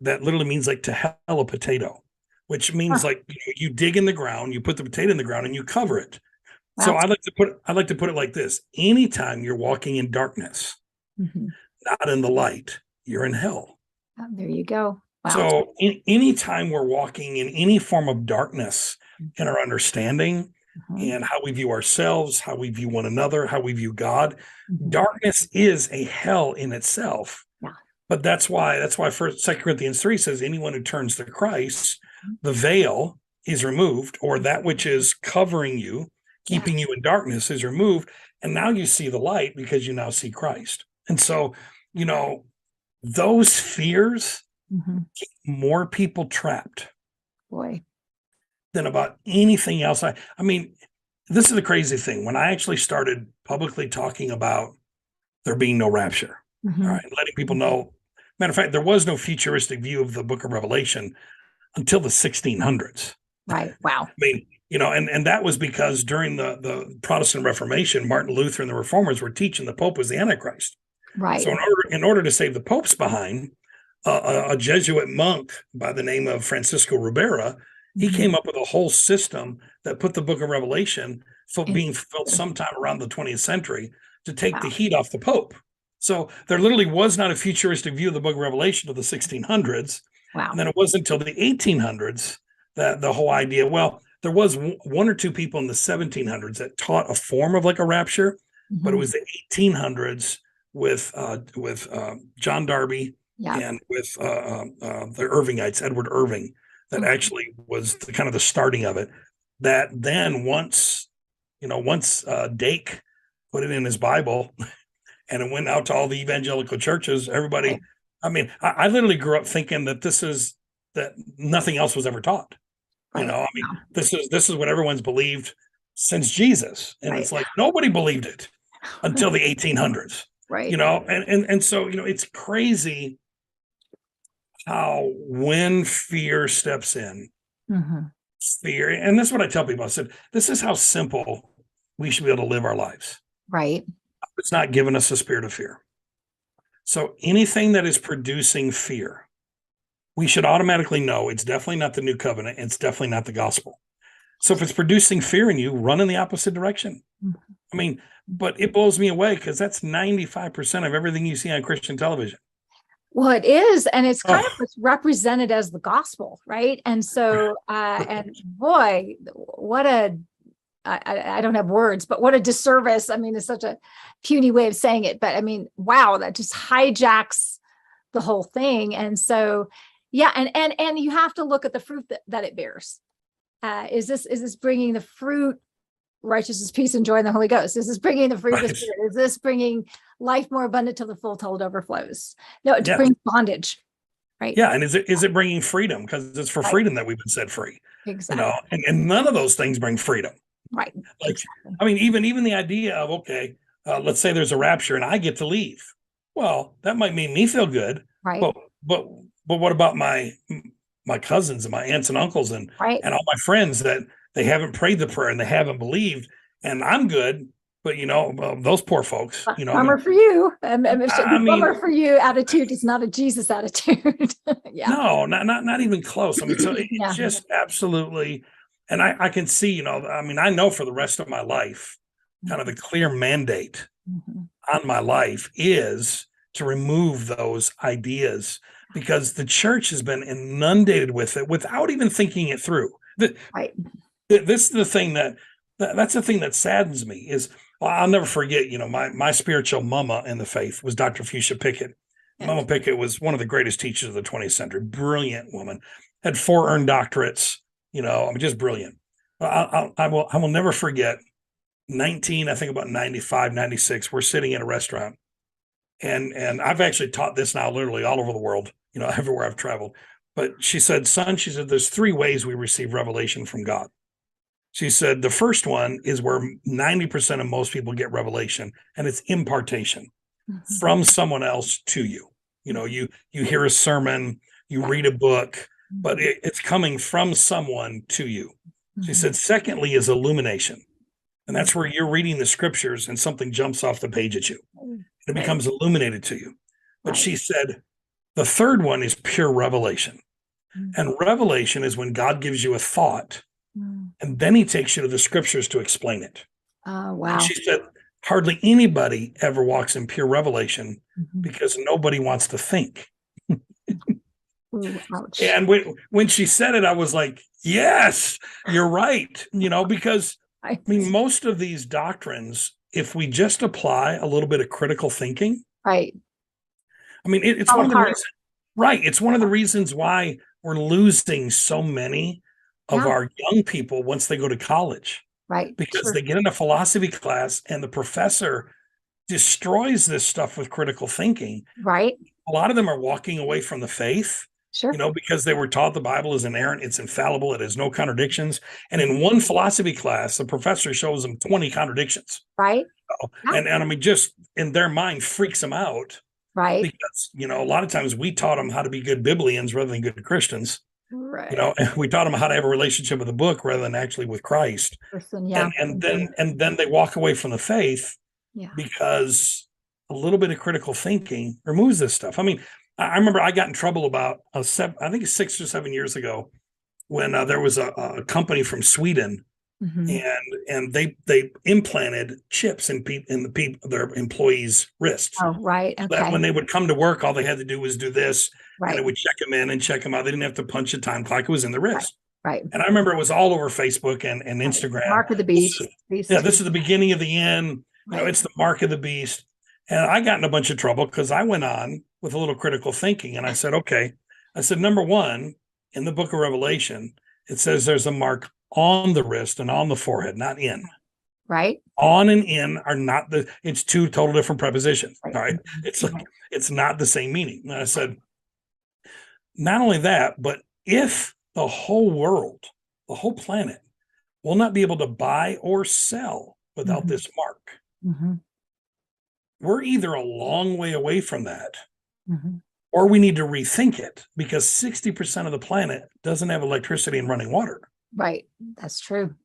that literally means like to hell a potato, which means like you dig in the ground, you put the potato in the ground, and you cover it. Wow. So I like to put it like this: anytime you're walking in darkness, not in the light, you're in hell. Oh, there you go. Wow. So anytime we're walking in any form of darkness in our understanding and how we view ourselves, how we view one another, how we view God, darkness is a hell in itself. Yeah. But that's why 2 Corinthians 3 says anyone who turns to Christ, the veil is removed, or that which is covering you, keeping you in darkness is removed. And now you see the light because you now see Christ. And so, those fears keep more people trapped than about anything else. I mean, this is the crazy thing. When I actually started publicly talking about there being no rapture, all right, letting people know, matter of fact, there was no futuristic view of the book of Revelation until the 1600s. Right. Wow. I mean, and that was because during the Protestant Reformation, Martin Luther and the Reformers were teaching the Pope was the Antichrist. Right. So in order to save the Pope's behind, a Jesuit monk by the name of Francisco Ribera, he came up with a whole system that put the book of Revelation being fulfilled sometime around the 20th century to take the heat off the Pope. So there literally was not a futuristic view of the book of Revelation of the 1600s. Wow. And then it wasn't until the 1800s that the whole idea, there was one or two people in the 1700s that taught a form of like a rapture, but it was the 1800s with John Darby and with the Irvingites, Edward Irving, that actually was kind of the starting of it. That then once Dake put it in his Bible and it went out to all the evangelical churches, everybody, I mean, I literally grew up thinking that nothing else was ever taught. This is what everyone's believed since Jesus. And it's like, nobody believed it until the 1800s. Right. And so, it's crazy how when fear steps in, fear, and this is what I tell people. I said, this is how simple we should be able to live our lives. Right. It's not giving us a spirit of fear. So anything that is producing fear, we should automatically know it's definitely not the new covenant. It's definitely not the gospel. So if it's producing fear in you, run in the opposite direction. I mean, but it blows me away because that's 95% of everything you see on Christian television. Well, it is. And it's kind of what's represented as the gospel, right? And so, and boy, what I don't have words, but what a disservice. I mean, it's such a puny way of saying it, but I mean, wow, that just hijacks the whole thing. And so, yeah. And you have to look at the fruit that it bears. Is this bringing the fruit, righteousness, peace, and joy in the Holy Ghost? Is this bringing the fruit of the Spirit? Is this bringing life more abundant till the full till it overflows? No, it brings bondage, right? Yeah, and is it bringing freedom? Because it's for freedom that we've been set free. Exactly. and none of those things bring freedom. Right. Like, Exactly. I mean, even the idea of, okay, let's say there's a rapture and I get to leave. Well, that might make me feel good, Right. but what about my cousins and my aunts and uncles and Right. all my friends that they haven't prayed the prayer and they haven't believed, and I'm good, but those poor folks, Bummer for you. I The mean, bummer for you attitude is not a Jesus attitude. Yeah. no, not even close. I mean, so it's Yeah. just absolutely, and I can see, I mean, I know for the rest of my life, kind of the clear mandate Mhm. on my life is to remove those ideas because the church has been inundated with it without even thinking it through. Right. This is the thing that's the thing that saddens me is, well, I'll never forget, my spiritual mama in the faith was Dr. Fuchsia Pickett. Mama Pickett was one of the greatest teachers of the 20th century, brilliant woman, had 4 earned doctorates, I mean, just brilliant. I will never forget 19, I think about 95, 96, we're sitting in a restaurant. And I've actually taught this now literally all over the world, everywhere I've traveled. But she said, son, she said, there's 3 ways we receive revelation from God. She said, the first one is where 90% of most people get revelation, and it's impartation from someone else to you. You hear a sermon, you read a book, but it's coming from someone to you. She said, secondly is illumination. And that's where you're reading the scriptures and something jumps off the page at you. It becomes illuminated to you. But she said, the third one is pure revelation. And revelation is when God gives you a thought and then he takes you to the scriptures to explain it. Oh, wow. And she said, hardly anybody ever walks in pure revelation because nobody wants to think. Ooh, ouch. And when she said it, I was like, yes, you're right. Because I mean, most of these doctrines, if we just apply a little bit of critical thinking, right. I mean, it's one of the reasons, right. It's one of the reasons why we're losing so many of our young people once they go to college. Right. Because they get in a philosophy class and the professor destroys this stuff with critical thinking. Right. A lot of them are walking away from the faith. Sure. Because they were taught the Bible is inerrant, it's infallible, it has no contradictions. And in one philosophy class, the professor shows them 20 contradictions. Right. And I mean, just in their mind freaks them out. Right. Because, a lot of times we taught them how to be good Biblians rather than good Christians. Right. And we taught them how to have a relationship with the book rather than actually with Christ. Yeah. And then they walk away from the faith because a little bit of critical thinking removes this stuff. I mean, I remember I got in trouble about I think 6 or 7 years ago when there was a company from Sweden and they implanted chips in their employees' wrists. Oh, right. Okay. That when they would come to work, all they had to do was do this, right. And it would check them in and check them out. They didn't have to punch a time clock; it was in the wrist. Right. And I remember it was all over Facebook and Instagram. Mark of the beast. Yeah, this is the beginning of the end. It's the mark of the beast. And I got in a bunch of trouble because I went on with a little critical thinking. And I said, okay, number one, in the book of Revelation, it says there's a mark on the wrist and on the forehead, not in. Right. On and in are not it's 2 total different prepositions. Right. All right. It's like, it's not the same meaning. And I said, not only that, but if the whole world, the whole planet will not be able to buy or sell without this mark, we're either a long way away from that or we need to rethink it because 60% of the planet doesn't have electricity and running water. Right. That's true.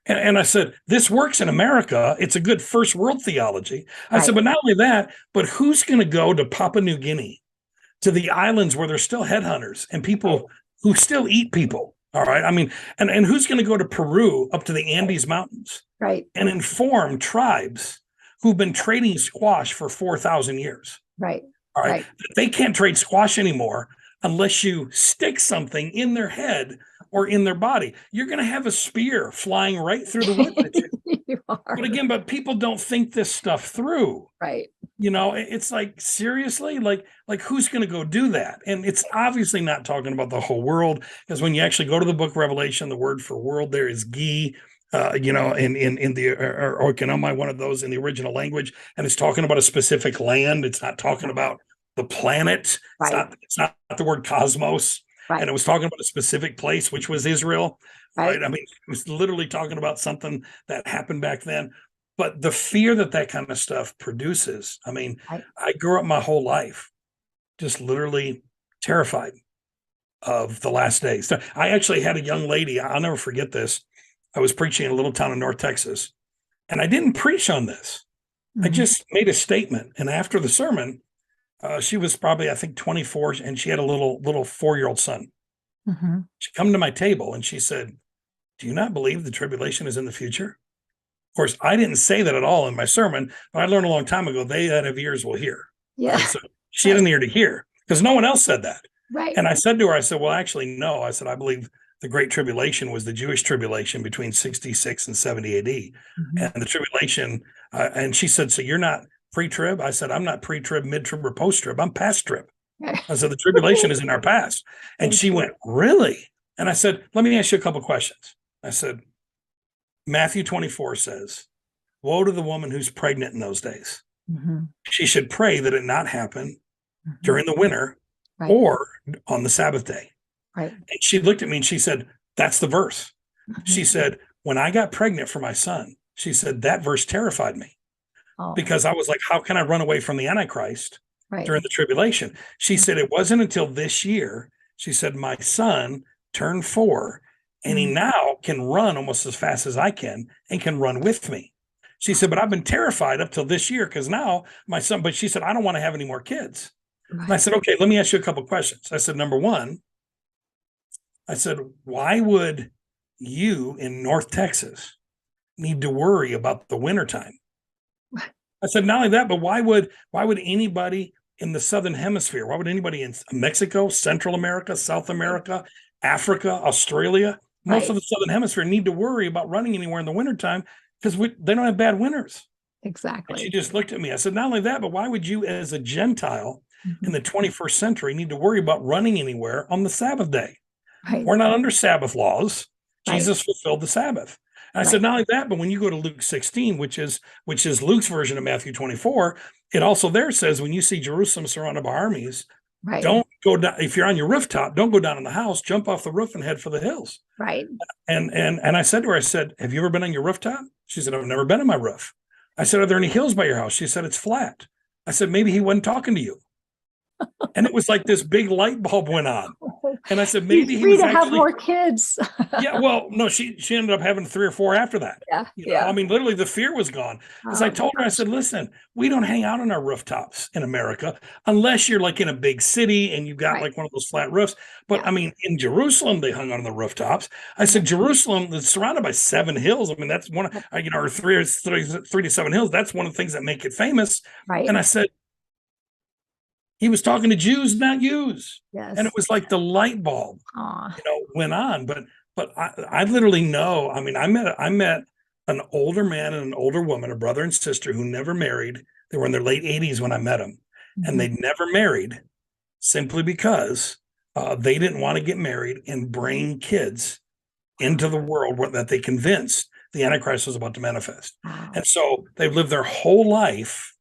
And I said, this works in America. It's a good first world theology. I said, but not only that, but who's going to go to Papua New Guinea, to the islands where there's still headhunters and people who still eat people? All right. I mean, and who's going to go to Peru up to the Andes Mountains and inform tribes who've been trading squash for 4,000 years? Right. All right. They can't trade squash anymore unless you stick something in their head or in their body. You're going to have a spear flying right through the wood at you. You are. But people don't think this stuff through. Right. It's like, seriously, like who's going to go do that? And it's obviously not talking about the whole world, because when you actually go to the book of Revelation, the word for world there is gi, in the oikonomai, one of those in the original language, and it's talking about a specific land. It's not talking about the planet. It's not the word cosmos. Right. And it was talking about a specific place, which was Israel. Right. I mean, it was literally talking about something that happened back then. But the fear that kind of stuff produces, I mean, Right. I grew up my whole life just literally terrified of the last days. So I actually had a young lady, I'll never forget this. I was preaching in a little town in North Texas, and I didn't preach on this. I just made a statement. And after the sermon, she was probably, I think, 24, and she had a little 4-year-old son. She come to my table and she said, "Do you not believe the tribulation is in the future?" Of course, I didn't say that at all in my sermon, but I learned a long time ago, they that have ears will hear. Yeah. Right? So she had an ear to hear because no one else said that. Right. And I said to her, I said, well, actually, no. I said, I believe the Great Tribulation was the Jewish tribulation between 66 and 70 AD. And the tribulation, and she said, so you're not pre-trib? I said, I'm not pre-trib, mid-trib, or post-trib. I'm past-trib. I said, the tribulation is in our past. And she went, really? And I said, let me ask you a couple of questions. I said, Matthew 24 says, woe to the woman who's pregnant in those days. She should pray that it not happen during the winter or on the Sabbath day. Right. And she looked at me and she said, that's the verse. She said, when I got pregnant for my son, she said, that verse terrified me because I was like, how can I run away from the Antichrist during the tribulation? She said, it wasn't until this year. She said, my son turned 4 and he now can run almost as fast as I can and can run with me. She said, but I've been terrified up till this year because now my son, but she said, I don't want to have any more kids. And I said, okay, let me ask you a couple of questions. I said, number one, I said, why would you in North Texas need to worry about the wintertime? I said, not only that, but why would anybody in the Southern Hemisphere, why would anybody in Mexico, Central America, South America, Africa, Australia, most of the Southern Hemisphere need to worry about running anywhere in the wintertime because they don't have bad winters. Exactly. And she just looked at me. I said, not only that, but why would you as a Gentile in the 21st century need to worry about running anywhere on the Sabbath day? We're not under Sabbath laws. Jesus fulfilled the Sabbath. And I said, not only that, but when you go to Luke 16, which is Luke's version of Matthew 24, it also there says, when you see Jerusalem surrounded by armies, don't go down. If you're on your rooftop, don't go down in the house, jump off the roof and head for the hills. Right. And I said to her, I said, have you ever been on your rooftop? She said, I've never been on my roof. I said, are there any hills by your house? She said, it's flat. I said, maybe he wasn't talking to you. And it was like this big light bulb went on. And I said, maybe he was to actually have more kids. Yeah, well, no, she ended up having 3 or 4 after that. Yeah. I mean, literally the fear was gone. Because I told her, I said, listen, we don't hang out on our rooftops in America unless you're like in a big city and you've got like one of those flat roofs. But I mean, in Jerusalem, they hung on the rooftops. I said, Jerusalem is surrounded by 7 hills. I mean, that's one, or 3 to 7 hills. That's one of the things that make it famous. Right. And I said, he was talking to Jews, not Jews. Yes. And it was like the light bulb, went on. But I literally know. I mean, I met an older man and an older woman, a brother and sister who never married. They were in their late 80s when I met them, and they never married simply because they didn't want to get married and bring kids into the world that they convinced the Antichrist was about to manifest. And so they've lived their whole life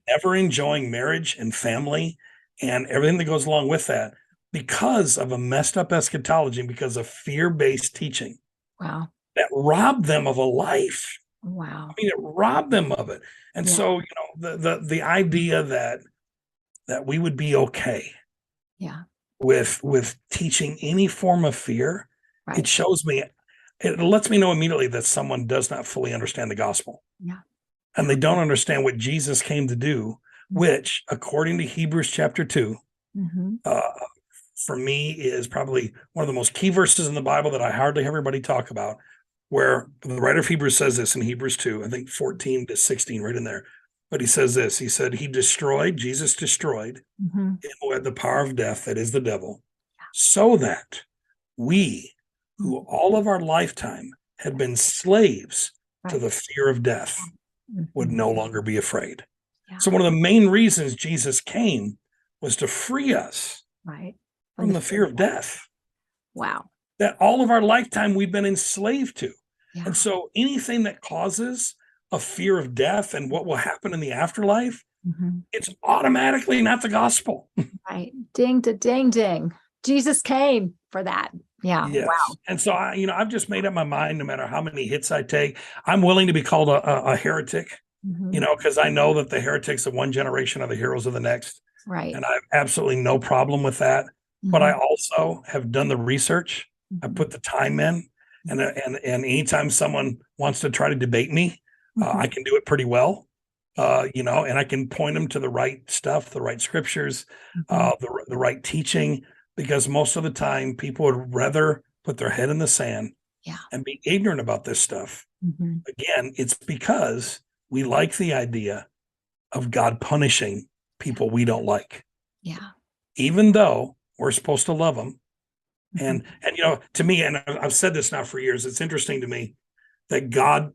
never enjoying marriage and family and everything that goes along with that because of a messed up eschatology and because of fear-based teaching. That robbed them of a life. I mean, it robbed them of it. And so, the idea that we would be okay with teaching any form of fear, it shows me, it lets me know immediately that someone does not fully understand the gospel. And they don't understand what Jesus came to do, which, according to Hebrews chapter 2, for me is probably one of the most key verses in the Bible that I hardly hear everybody talk about, where the writer of Hebrews says this in Hebrews 2, I think 14 to 16, right in there. But he says this, he said, Jesus destroyed him who had the power of death, that is the devil, so that we, who all of our lifetime had been slaves to the fear of death, would no longer be afraid. So one of the main reasons Jesus came was to free us from the fear of death. That all of our lifetime we've been enslaved to. And so anything that causes a fear of death and what will happen in the afterlife, it's automatically not the gospel. Ding to ding ding. Jesus came for that. Yeah. Yes. Wow. And so I've just made up my mind, no matter how many hits I take, I'm willing to be called a heretic, Mhm. because I know that the heretics of one generation are the heroes of the next. Right. And I have absolutely no problem with that. But I Mhm. also have done the research. I Mhm. put the time in, and anytime someone wants to try to debate me, Mhm. I can do it pretty well. And I can point them to the right stuff, the right scriptures, Mhm. the right teaching, because most of the time people would rather put their head in the sand Yeah. and be ignorant about this stuff. Mhm. Again, it's because we like the idea of God punishing people we don't like, Yeah. even though we're supposed to love them. Mhm. And to me, and I've said this now for years, it's interesting to me that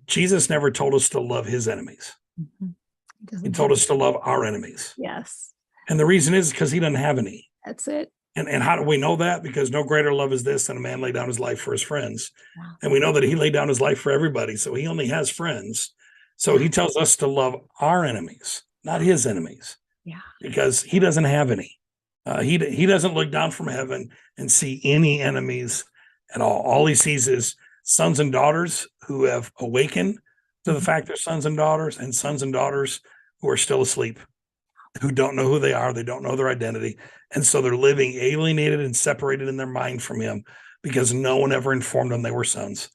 Jesus never told us to love his enemies. Mhm. He Doesn't told have. us to love our enemies. Yes. And the reason is because he doesn't have any. That's it. And how do we know that? Because no greater love is this than a man lay down his life for his friends. Wow. And we know that he laid down his life for everybody. So he only has friends. So he tells us to love our enemies, not his enemies, Yeah. because he doesn't have any. He doesn't look down from heaven and see any enemies at all. All he sees is sons and daughters who have awakened to the fact they're sons and daughters who are still asleep, who don't know who they are. They don't know their identity. And so they're living alienated and separated in their mind from him because no one ever informed them they were sons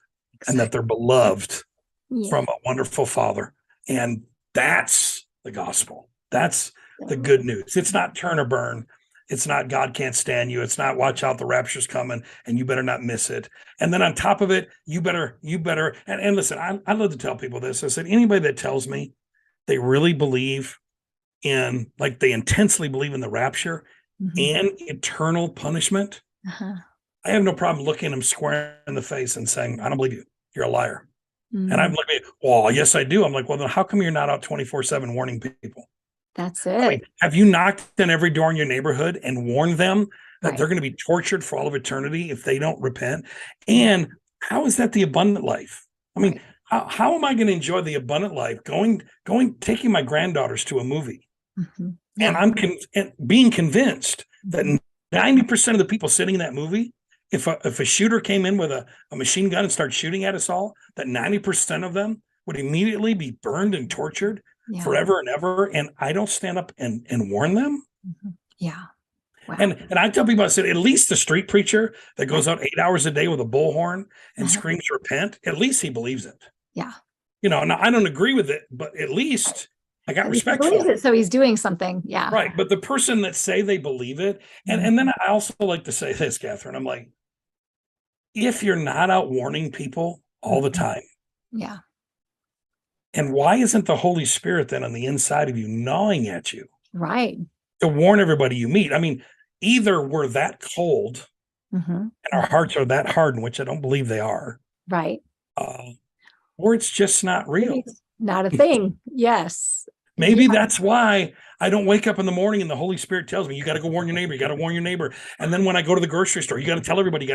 and that they're beloved Yeah. from a wonderful father. And that's the gospel. That's the good news. It's not turn or burn. It's not God can't stand you. It's not watch out, the rapture's coming and you better not miss it. And then on top of it, you better, and listen, I love to tell people this. I said, anybody that tells me they really believe in, like they intensely believe in the rapture Mhm. and eternal punishment, Uh-huh. I have no problem looking them square in the face and saying, I don't believe you. You're a liar. And I'm Mm. looking at, well, yes, I do. I'm like, well, then how come you're not out 24/7 warning people? That's I mean, it. have you knocked on every door in your neighborhood and warned them that Right. they're going to be tortured for all of eternity if they don't repent? And how is that the abundant life? I mean, Right. how am I going to enjoy the abundant life taking my granddaughters to a movie? Mhm. And Yeah. and being convinced that Mhm. 90% of the people sitting in that movie, if a shooter came in with a machine gun and started shooting at us all, that 90% of them would immediately be burned and tortured Yeah. forever and ever. And I don't stand up and warn them. Mhm. Yeah. Wow. And I tell people, I said, at least the street preacher that goes Right. out 8 hours a day with a bullhorn and Uh-huh. screams repent, at least he believes it. Yeah. Now I don't agree with it, but at least I got At least he respect for believes him. it, so he's doing something. Yeah. Right. But the person that say they believe it, and then I also like to say this, Catherine, I'm like, if you're not out warning people all the time, Yeah. and why isn't the Holy Spirit then on the inside of you gnawing at you Right. to warn everybody you meet? I mean, either we're that cold Mhm. and our hearts are that hardened, which I don't believe they are, Right. or it's just not real. Maybe it's not a thing. Yes. Maybe Yeah. that's why I don't wake up in the morning and the Holy Spirit tells me, you got to go warn your neighbor. You got to warn your neighbor. And then when I go to the grocery store, you got to tell everybody,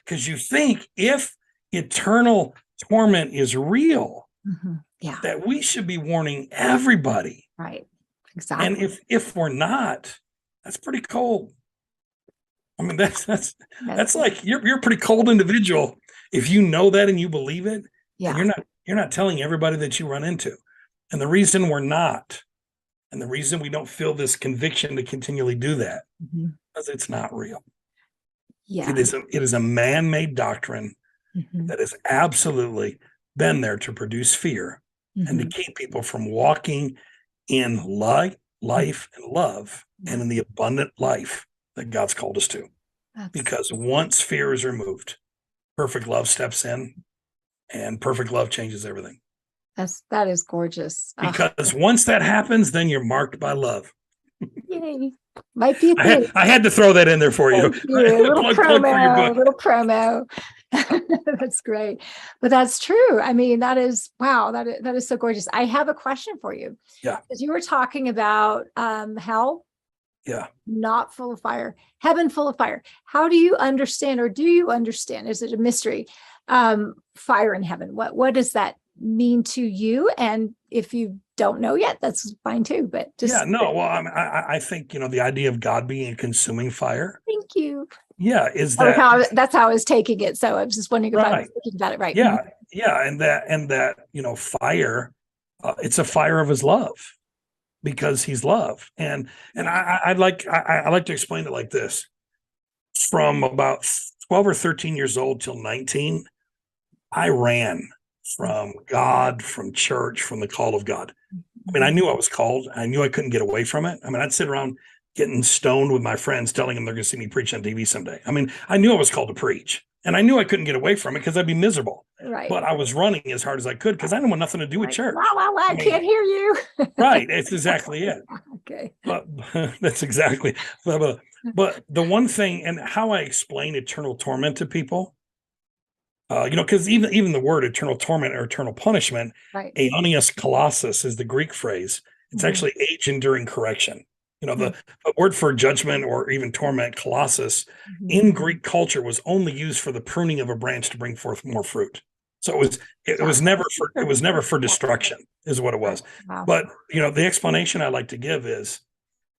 because you think if eternal torment is real, Mhm. Yeah. that we should be warning everybody. Right. And Exactly. if we're not, that's pretty cold. I mean, that's like you're a pretty cold individual if you know that and you believe it, and Yeah. you're not telling everybody that you run into. And the reason we're not, and the reason we don't feel this conviction to continually do that, Mhm. because it's not real. Yeah. It is a man-made doctrine Mhm. that has absolutely been there to produce fear and to Mhm. keep people from walking in life, and love, and in the abundant life that God's called us to. That's Because once fear is removed, perfect love steps in, and perfect love changes everything. that is gorgeous. Because once that happens, then you're marked by love. Yay. Might be a thing. I had to throw that in there for you. Thank you. A little plug promo, for your book. a little promo. That's great. But that's true. I mean, that is, wow, that is so gorgeous. I have a question for you. Yeah. Because you were talking about hell, Yeah. not full of fire, heaven full of fire. How do you understand, or do you understand? Is it a mystery? Fire in heaven. What does that mean to you? And if you've don't know yet, that's fine too. But just Well, I think, the idea of God being a consuming fire. Thank you. Is That's that that's how I was taking it. So I was just wondering if I was thinking about it right. And that fire, it's a fire of his love, because he's love. And I like to explain it like this. From about 12 or 13 years old till 19, I ran from God, from church, from the call of God. I mean, I knew I was called. I knew I couldn't get away from it. I mean, I'd sit around getting stoned with my friends, telling them they're going to see me preach on TV someday. I mean, I knew I was called to preach, and I knew I couldn't get away from it because I'd be miserable. Right. But I was running as hard as I could because I didn't want nothing to do with church. I can't hear you. Right. It's exactly it. Okay. But that's exactly. But the one thing, and how I explain eternal torment to people, because even the word eternal torment or eternal punishment, right. Aeonios kolossus is the Greek phrase. It's actually age enduring correction. The word for judgment or even torment, kolossus, in Greek culture was only used for the pruning of a branch to bring forth more fruit. So it was never for destruction, is what it was. Wow. But the explanation I like to give is,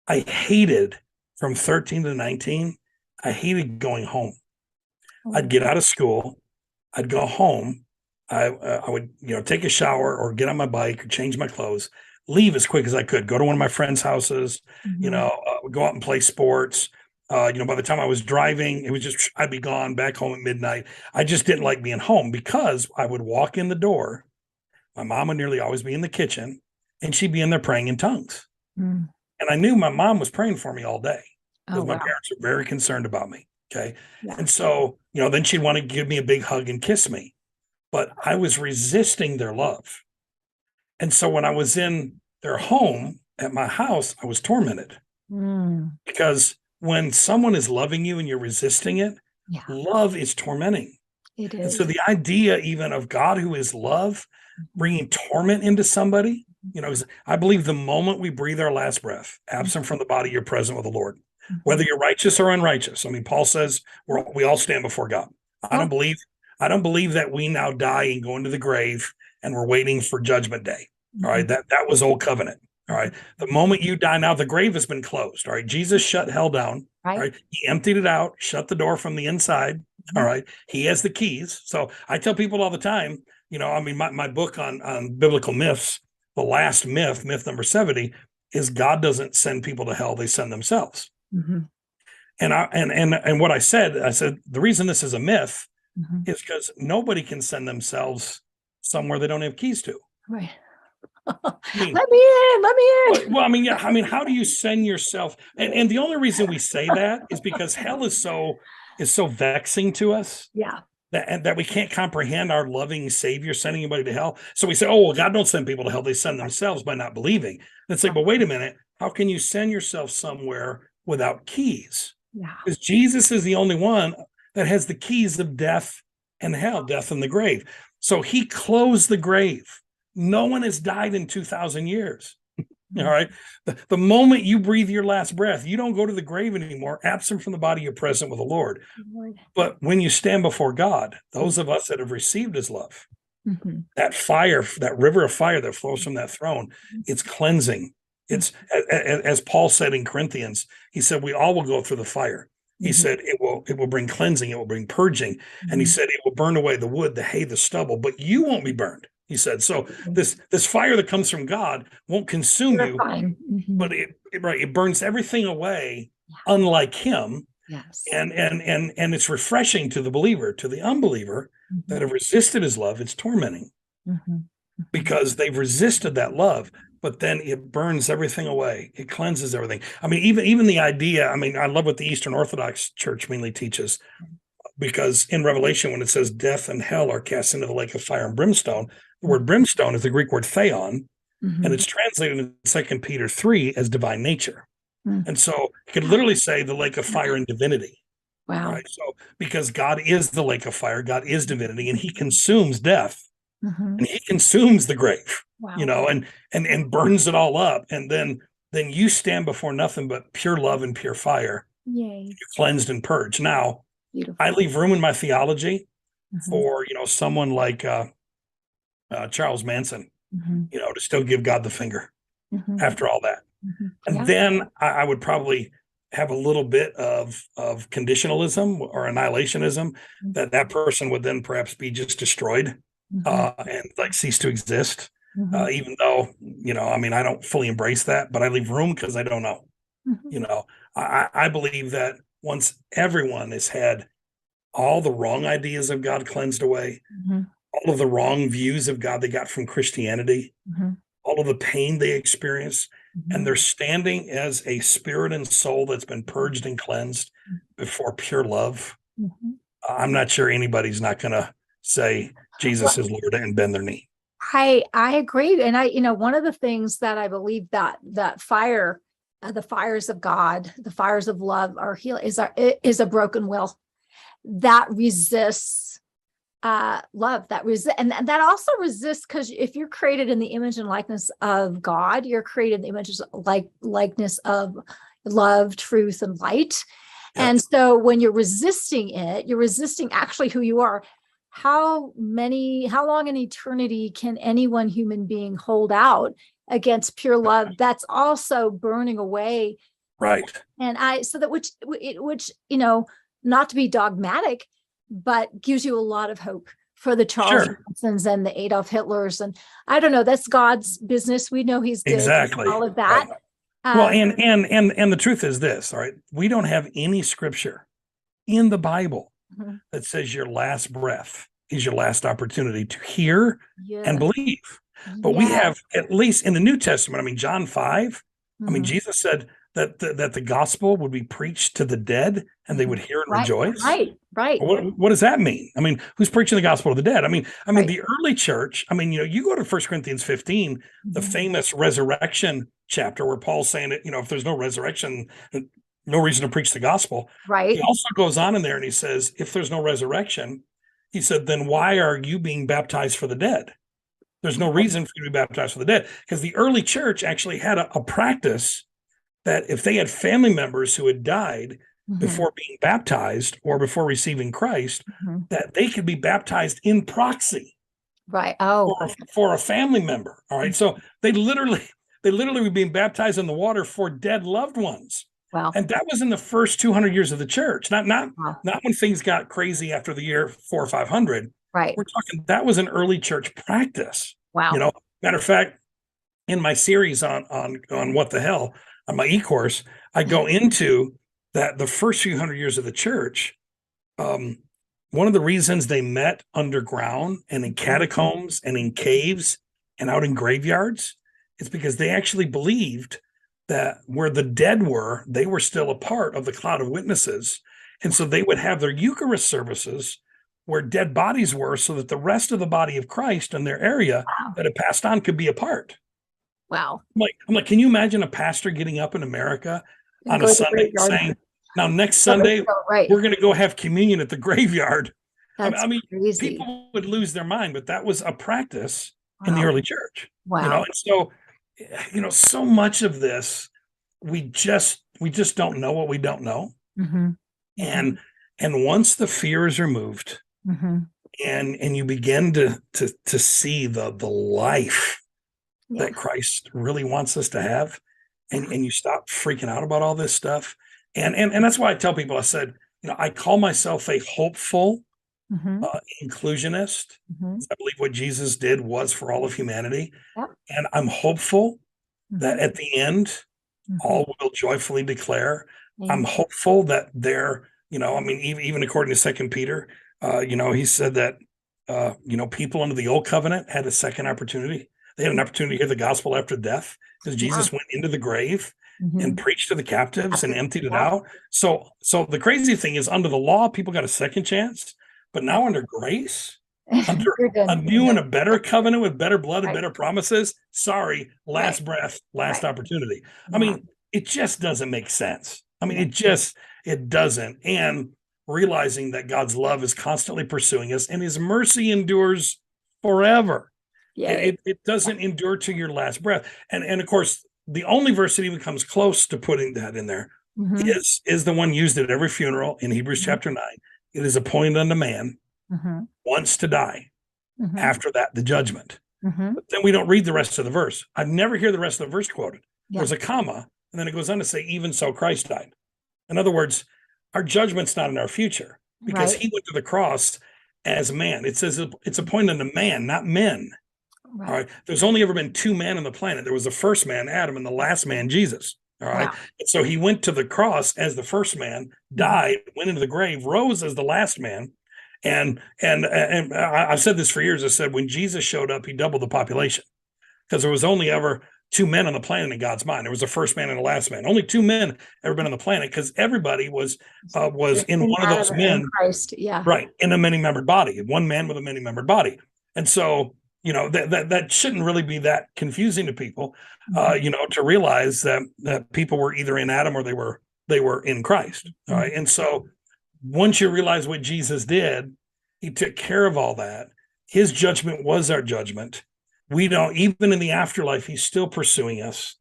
I hated from 13 to 19. I hated going home. I'd get out of school. I'd go home. I would, take a shower or get on my bike or change my clothes, leave as quick as I could, go to one of my friends' houses, go out and play sports. By the time I was driving, it was just, I'd be gone back home at midnight. I just didn't like being home because I would walk in the door. My mom would nearly always be in the kitchen, and she'd be in there praying in tongues. And I knew my mom was praying for me all day because my parents were very concerned about me. Okay. Yeah. And so, then she'd want to give me a big hug and kiss me, but I was resisting their love. And so when I was in their home at my house, I was tormented because when someone is loving you and you're resisting it, love is tormenting. It is. And so the idea even of God, who is love, bringing torment into somebody, I believe the moment we breathe our last breath, absent from the body, you're present with the Lord. Whether you're righteous or unrighteous. I mean, Paul says we all stand before God. I don't believe that we now die and go into the grave and we're waiting for judgment day. All right. That was old covenant. All right. The moment you die now, the grave has been closed. All right. Jesus shut hell down. Right. All right. He emptied it out, shut the door from the inside. All right. He has the keys. So I tell people all the time, my book on biblical myths, the last myth number 70, is God doesn't send people to hell. They send themselves. And what I said the reason this is a myth is because nobody can send themselves somewhere they don't have keys to. Right. Let me in. Well, how do you send yourself? And the only reason we say that is because hell is so vexing to us. Yeah. That we can't comprehend our loving Savior sending anybody to hell. So we say, oh, well, God don't send people to hell. They send themselves by not believing. And it's like, but wait a minute. How can you send yourself somewhere without keys? Yeah. Because Jesus is the only one that has the keys of death and hell, death and the grave. So he closed the grave. No one has died in 2,000 years. All right. The moment you breathe your last breath, you don't go to the grave anymore. Absent from the body, you're present with the Lord. But when you stand before God, those of us that have received his love, that fire, that river of fire that flows from that throne, it's cleansing. It's as Paul said in Corinthians, he said, we all will go through the fire. He said, it will bring cleansing. It will bring purging. And he said, it will burn away the wood, the hay, the stubble, but you won't be burned. He said, so this fire that comes from God won't consume you, but it burns everything away, unlike him. Yes. And it's refreshing to the believer. To the unbeliever that have resisted his love, it's tormenting because they've resisted that love. But then it burns everything away. It cleanses everything. I mean, even the idea, I love what the Eastern Orthodox Church mainly teaches, because in Revelation, when it says death and hell are cast into the lake of fire and brimstone, the word brimstone is the Greek word theon, and it's translated in 2 Peter 3 as divine nature. And so you could literally say the lake of fire and divinity. Wow. Right? So because God is the lake of fire, God is divinity, and he consumes death. And he consumes the grave, and burns it all up. And then you stand before nothing but pure love and pure fire. Yay. You're cleansed and purged. Now, beautiful. I leave room in my theology for, someone like Charles Manson. to still give God the finger after all that. And Yeah. then I would probably have a little bit of conditionalism or annihilationism, that person would then perhaps be just destroyed and like cease to exist. Even though, I don't fully embrace that, but I leave room because I don't know. I believe that once everyone has had all the wrong ideas of God cleansed away, all of the wrong views of God they got from Christianity, all of the pain they experience, and they're standing as a spirit and soul that's been purged and cleansed before pure love, I'm not sure anybody's not going to say Jesus is Lord and bend their knee. I agree. And one of the things that I believe that fire, the fires of God, the fires of love are healing is a broken will that resists love, and that also resists, because if you're created in the image and likeness of God, you're created in the images likeness of love, truth, and light. Yep. And so when you're resisting it, you're resisting actually who you are. How long in eternity can any one human being hold out against pure love that's also burning away? Right. And which not to be dogmatic, but gives you a lot of hope for the Charles Mansons and the Adolf Hitlers. And I don't know, that's God's business. We know he's good. Exactly. All of that. Right. Well, and the truth is this, all right, we don't have any scripture in the Bible that says your last breath is your last opportunity to hear and believe. But we have, at least in the New Testament, John 5, Jesus said that the gospel would be preached to the dead and they would hear and rejoice. Right. What does that mean? Who's preaching the gospel to the dead? The early church, you go to 1 Corinthians 15, the famous resurrection chapter where Paul's saying that, if there's no resurrection, no reason to preach the gospel. Right. He also goes on in there and he says, if there's no resurrection, he said, then why are you being baptized for the dead? There's no reason for you to be baptized for the dead, because the early church actually had a practice that if they had family members who had died before being baptized or before receiving Christ, that they could be baptized in proxy. Right. Oh, for a family member. All right. So they literally were being baptized in the water for dead loved ones. Wow. And that was in the first 200 years of the church, not when things got crazy after the year 400 or 500. Right. We're talking, that was an early church practice. Wow. Matter of fact, in my series on what the hell, on my e-course, I go into that the first few hundred years of the church, one of the reasons they met underground and in catacombs and in caves and out in graveyards is because they actually believed that where the dead were, they were still a part of the cloud of witnesses. And so they would have their Eucharist services where dead bodies were, so that the rest of the body of Christ in their area that had passed on could be a part. Wow. I'm like, can you imagine a pastor getting up in America on a Sunday saying, now next Sunday, we're going to go have communion at the graveyard? That's crazy. People would lose their mind, but that was a practice in the early church. Wow. And so, so much of this, we just don't know what we don't know. And once the fear is removed, and you begin to see the life that Christ really wants us to have, and you stop freaking out about all this stuff. And that's why I tell people, I said, I call myself a hopeful inclusionist. I believe what Jesus did was for all of humanity. And I'm hopeful that at the end, all will joyfully declare. I'm hopeful that they're, even according to 2 Peter, he said that, people under the old covenant had a second opportunity. They had an opportunity to hear the gospel after death, because Jesus went into the grave and preached to the captives and emptied it out. So the crazy thing is, under the law, people got a second chance, but now under grace, under a new and a better covenant with better blood and better promises, last breath, last opportunity. It just doesn't make sense. It doesn't. And realizing that God's love is constantly pursuing us and his mercy endures forever. It doesn't endure to your last breath. And of course, the only verse that even comes close to putting that in there is the one used at every funeral in Hebrews chapter 9. It is appointed unto man once to die. After that, the judgment. But then we don't read the rest of the verse. I never hear the rest of the verse quoted. Yeah. There's a comma, and then it goes on to say, even so Christ died. In other words, our judgment's not in our future because he went to the cross as man. It says it's appointed to man, not men. Right. All right. There's only ever been two men on the planet. There was the first man, Adam, and the last man, Jesus. All right. Wow. And so he went to the cross as the first man, died, went into the grave, rose as the last man. And I've said this for years. I said when Jesus showed up, he doubled the population because there was only ever two men on the planet in God's mind. There was the first man and the last man. Only two men ever been on the planet because everybody was in one of those men, Christ, yeah, right, in a many-membered body, one man with a many-membered body. And so, you know, that shouldn't really be that confusing to people, you know, to realize that people were either in Adam or they were in Christ. All right. And so once you realize what Jesus did, he took care of all that. His judgment was our judgment. We don't, even in the afterlife, he's still pursuing us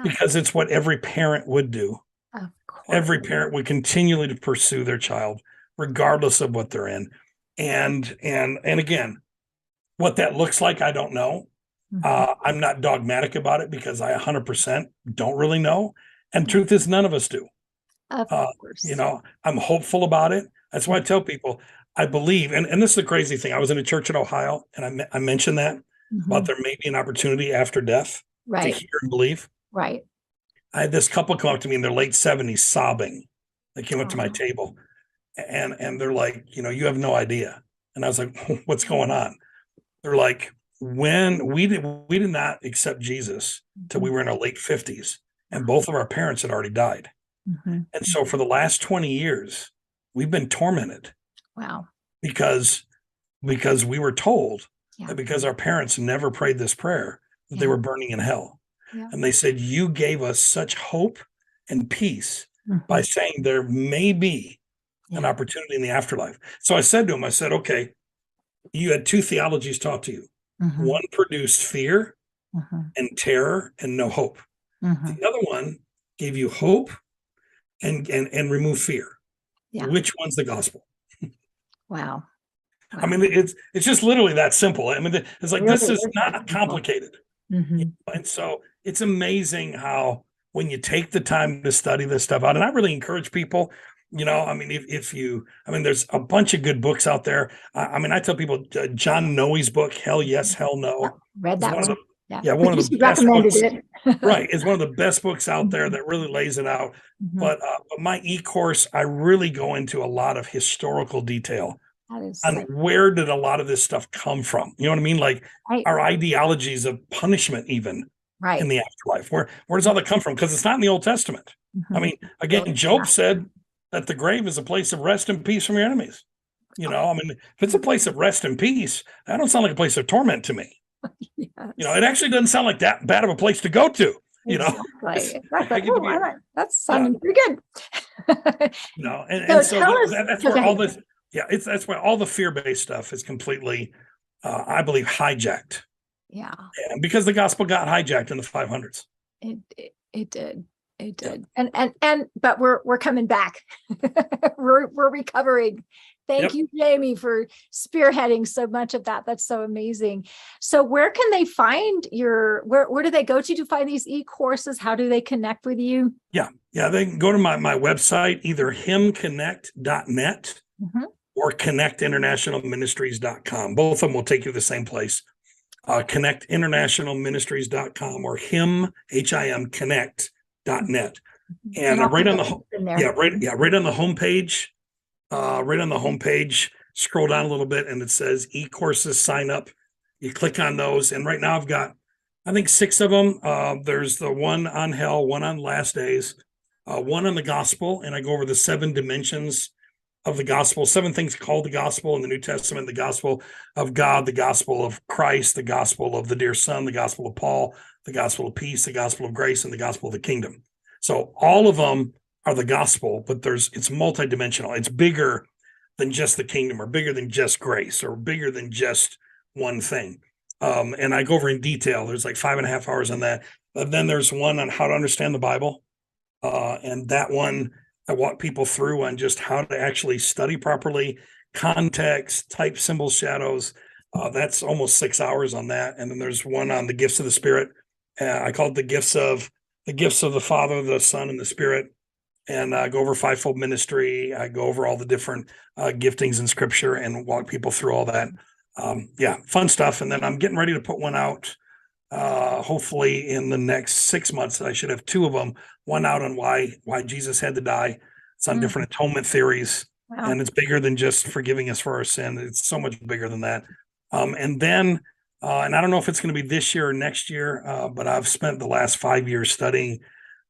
because it's what every parent would do. Of course. Every parent would continually to pursue their child, regardless of what they're in. And again, what that looks like, I don't know. I'm not dogmatic about it because I 100% don't really know. And truth is, none of us do. Of course. You know, I'm hopeful about it. That's why I tell people, I believe, and this is the crazy thing. I was in a church in Ohio, and I mentioned that, about there may be an opportunity after death to hear and believe. Right. I had this couple come up to me in their late 70s sobbing. They came up to my table and they're like, you know, you have no idea. And I was like, what's going on? They're like, when we did not accept Jesus till we were in our late 50s, and both of our parents had already died. And so for the last 20 years, we've been tormented. Wow. Because we were told that because our parents never prayed this prayer, that they were burning in hell. And they said, you gave us such hope and peace by saying there may be an opportunity in the afterlife. So I said to him, I said, okay, you had two theologies taught to you. One produced fear and terror and no hope. The other one gave you hope and remove fear. Which one's the gospel? Wow. I mean, it's just literally that simple. I mean, it's like, this is not complicated. And so it's amazing how when you take the time to study this stuff out, and I really encourage people, you know, I mean, I mean, there's a bunch of good books out there. I mean, I tell people, John Noe's book, Hell Yes, Hell No. Read that one. One of the best recommended books. It. Right. It's one of the best books out there that really lays it out. But my e-course, I really go into a lot of historical detail on where did a lot of this stuff come from. You know what I mean? Like our ideologies of punishment, even in the afterlife. Where does all that come from? Because it's not in the Old Testament. I mean, again, Job said that the grave is a place of rest and peace from your enemies. You know, I mean, if it's a place of rest and peace, that don't sound like a place of torment to me. You know, it actually doesn't sound like that bad of a place to go to. You know, that's sounding pretty good. You know, and so that's where all this. That's why all the fear-based stuff is completely, I believe, hijacked. Yeah, and because the gospel got hijacked in the 500s. It did. And but we're coming back. we're recovering. Thank you, Jamie, for spearheading so much of that. That's so amazing. So where can they find where do they go to find these e-courses? How do they connect with you? Yeah, they can go to my website, either himconnect.net or connectinternationalministries.com. Both of them will take you to the same place. Connectinternationalministries.com or him connect.net. And right on the right on the homepage. Right on the homepage, scroll down a little bit and it says e-courses, sign up. You click on those. And right now I've got, I think 6 of them. There's the one on hell, one on last days, one on the gospel. And I go over the 7 dimensions of the gospel, 7 things called the gospel in the New Testament: the gospel of God, the gospel of Christ, the gospel of the dear son, the gospel of Paul, the gospel of peace, the gospel of grace, and the gospel of the kingdom. So all of them are the gospel, but it's multidimensional. It's bigger than just the kingdom, or bigger than just grace, or bigger than just one thing. And I go over in detail. There's like 5.5 hours on that. But then there's one on how to understand the Bible. And that one, I walk people through on just how to actually study properly, context, type, symbols, shadows, That's almost 6 hours on that. And then there's one on the gifts of the Spirit. I call it the gifts of the Father, the Son, and the Spirit. And I go over fivefold ministry. I go over all the different giftings in Scripture and walk people through all that. Yeah, fun stuff. And then I'm getting ready to put one out. Hopefully in the next 6 months. I should have two of them. One out on why Jesus had to die. It's on different atonement theories. Wow. And it's bigger than just forgiving us for our sin. It's so much bigger than that. And then, and I don't know if it's going to be this year or next year, but I've spent the last 5 years studying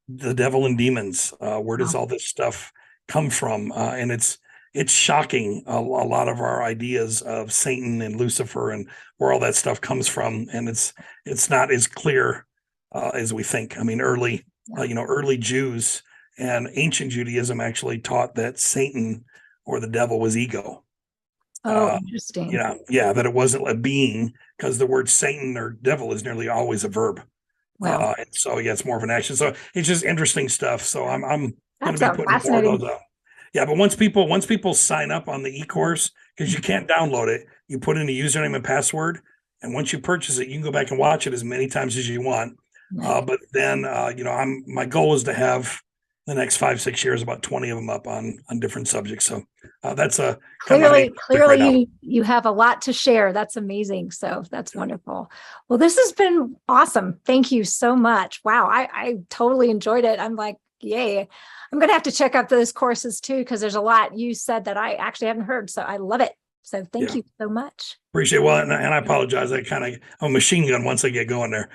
the devil and demons. Where does all this stuff come from? And it's shocking, a lot of our ideas of Satan and Lucifer and where all that stuff comes from. And it's not as clear as we think. I mean, early Jews and ancient Judaism actually taught that Satan or the devil was ego. Oh, interesting. Yeah, that it wasn't a being, because the word Satan or devil is nearly always a verb. Wow. And so it's more of an action. So it's just interesting stuff. So I'm going to be putting more of those out. Yeah, but once people sign up on the e-course, because you can't download it, you put in a username and password, and once you purchase it, you can go back and watch it as many times as you want. But then my goal is to have the next 5-6 years about 20 of them up on different subjects. So that's a clearly you have a lot to share. That's amazing. So that's wonderful. Well, this has been awesome. Thank you so much. Wow, I totally enjoyed it. I'm like, yay. I'm going to have to check out those courses too, because there's a lot you said that I actually haven't heard. So I love it. So thank you so much. Appreciate it. Well, and I apologize. I'm a machine gun once I get going there.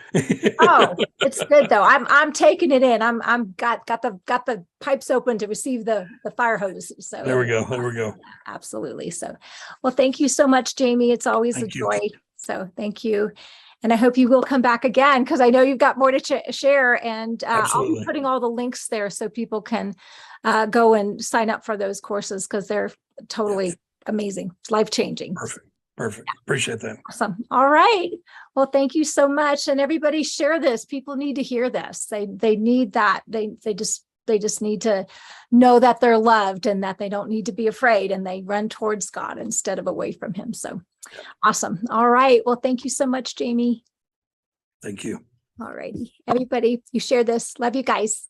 Oh, it's good though. I'm taking it in. I'm got the pipes open to receive the fire hose. So there we go. Absolutely. So, well, thank you so much, Jamie. It's always a joy. So thank you. And I hope you will come back again, because I know you've got more to share, and I'll be putting all the links there so people can go and sign up for those courses, because they're totally amazing. It's life-changing. Perfect. Appreciate that. Awesome. All right. Well, thank you so much. And everybody share this. People need to hear this. They need that. They just need to know that they're loved and that they don't need to be afraid, and they run towards God instead of away from him. So awesome. All right. Well, thank you so much, Jamie. Thank you. All righty. Everybody, you share this. Love you guys.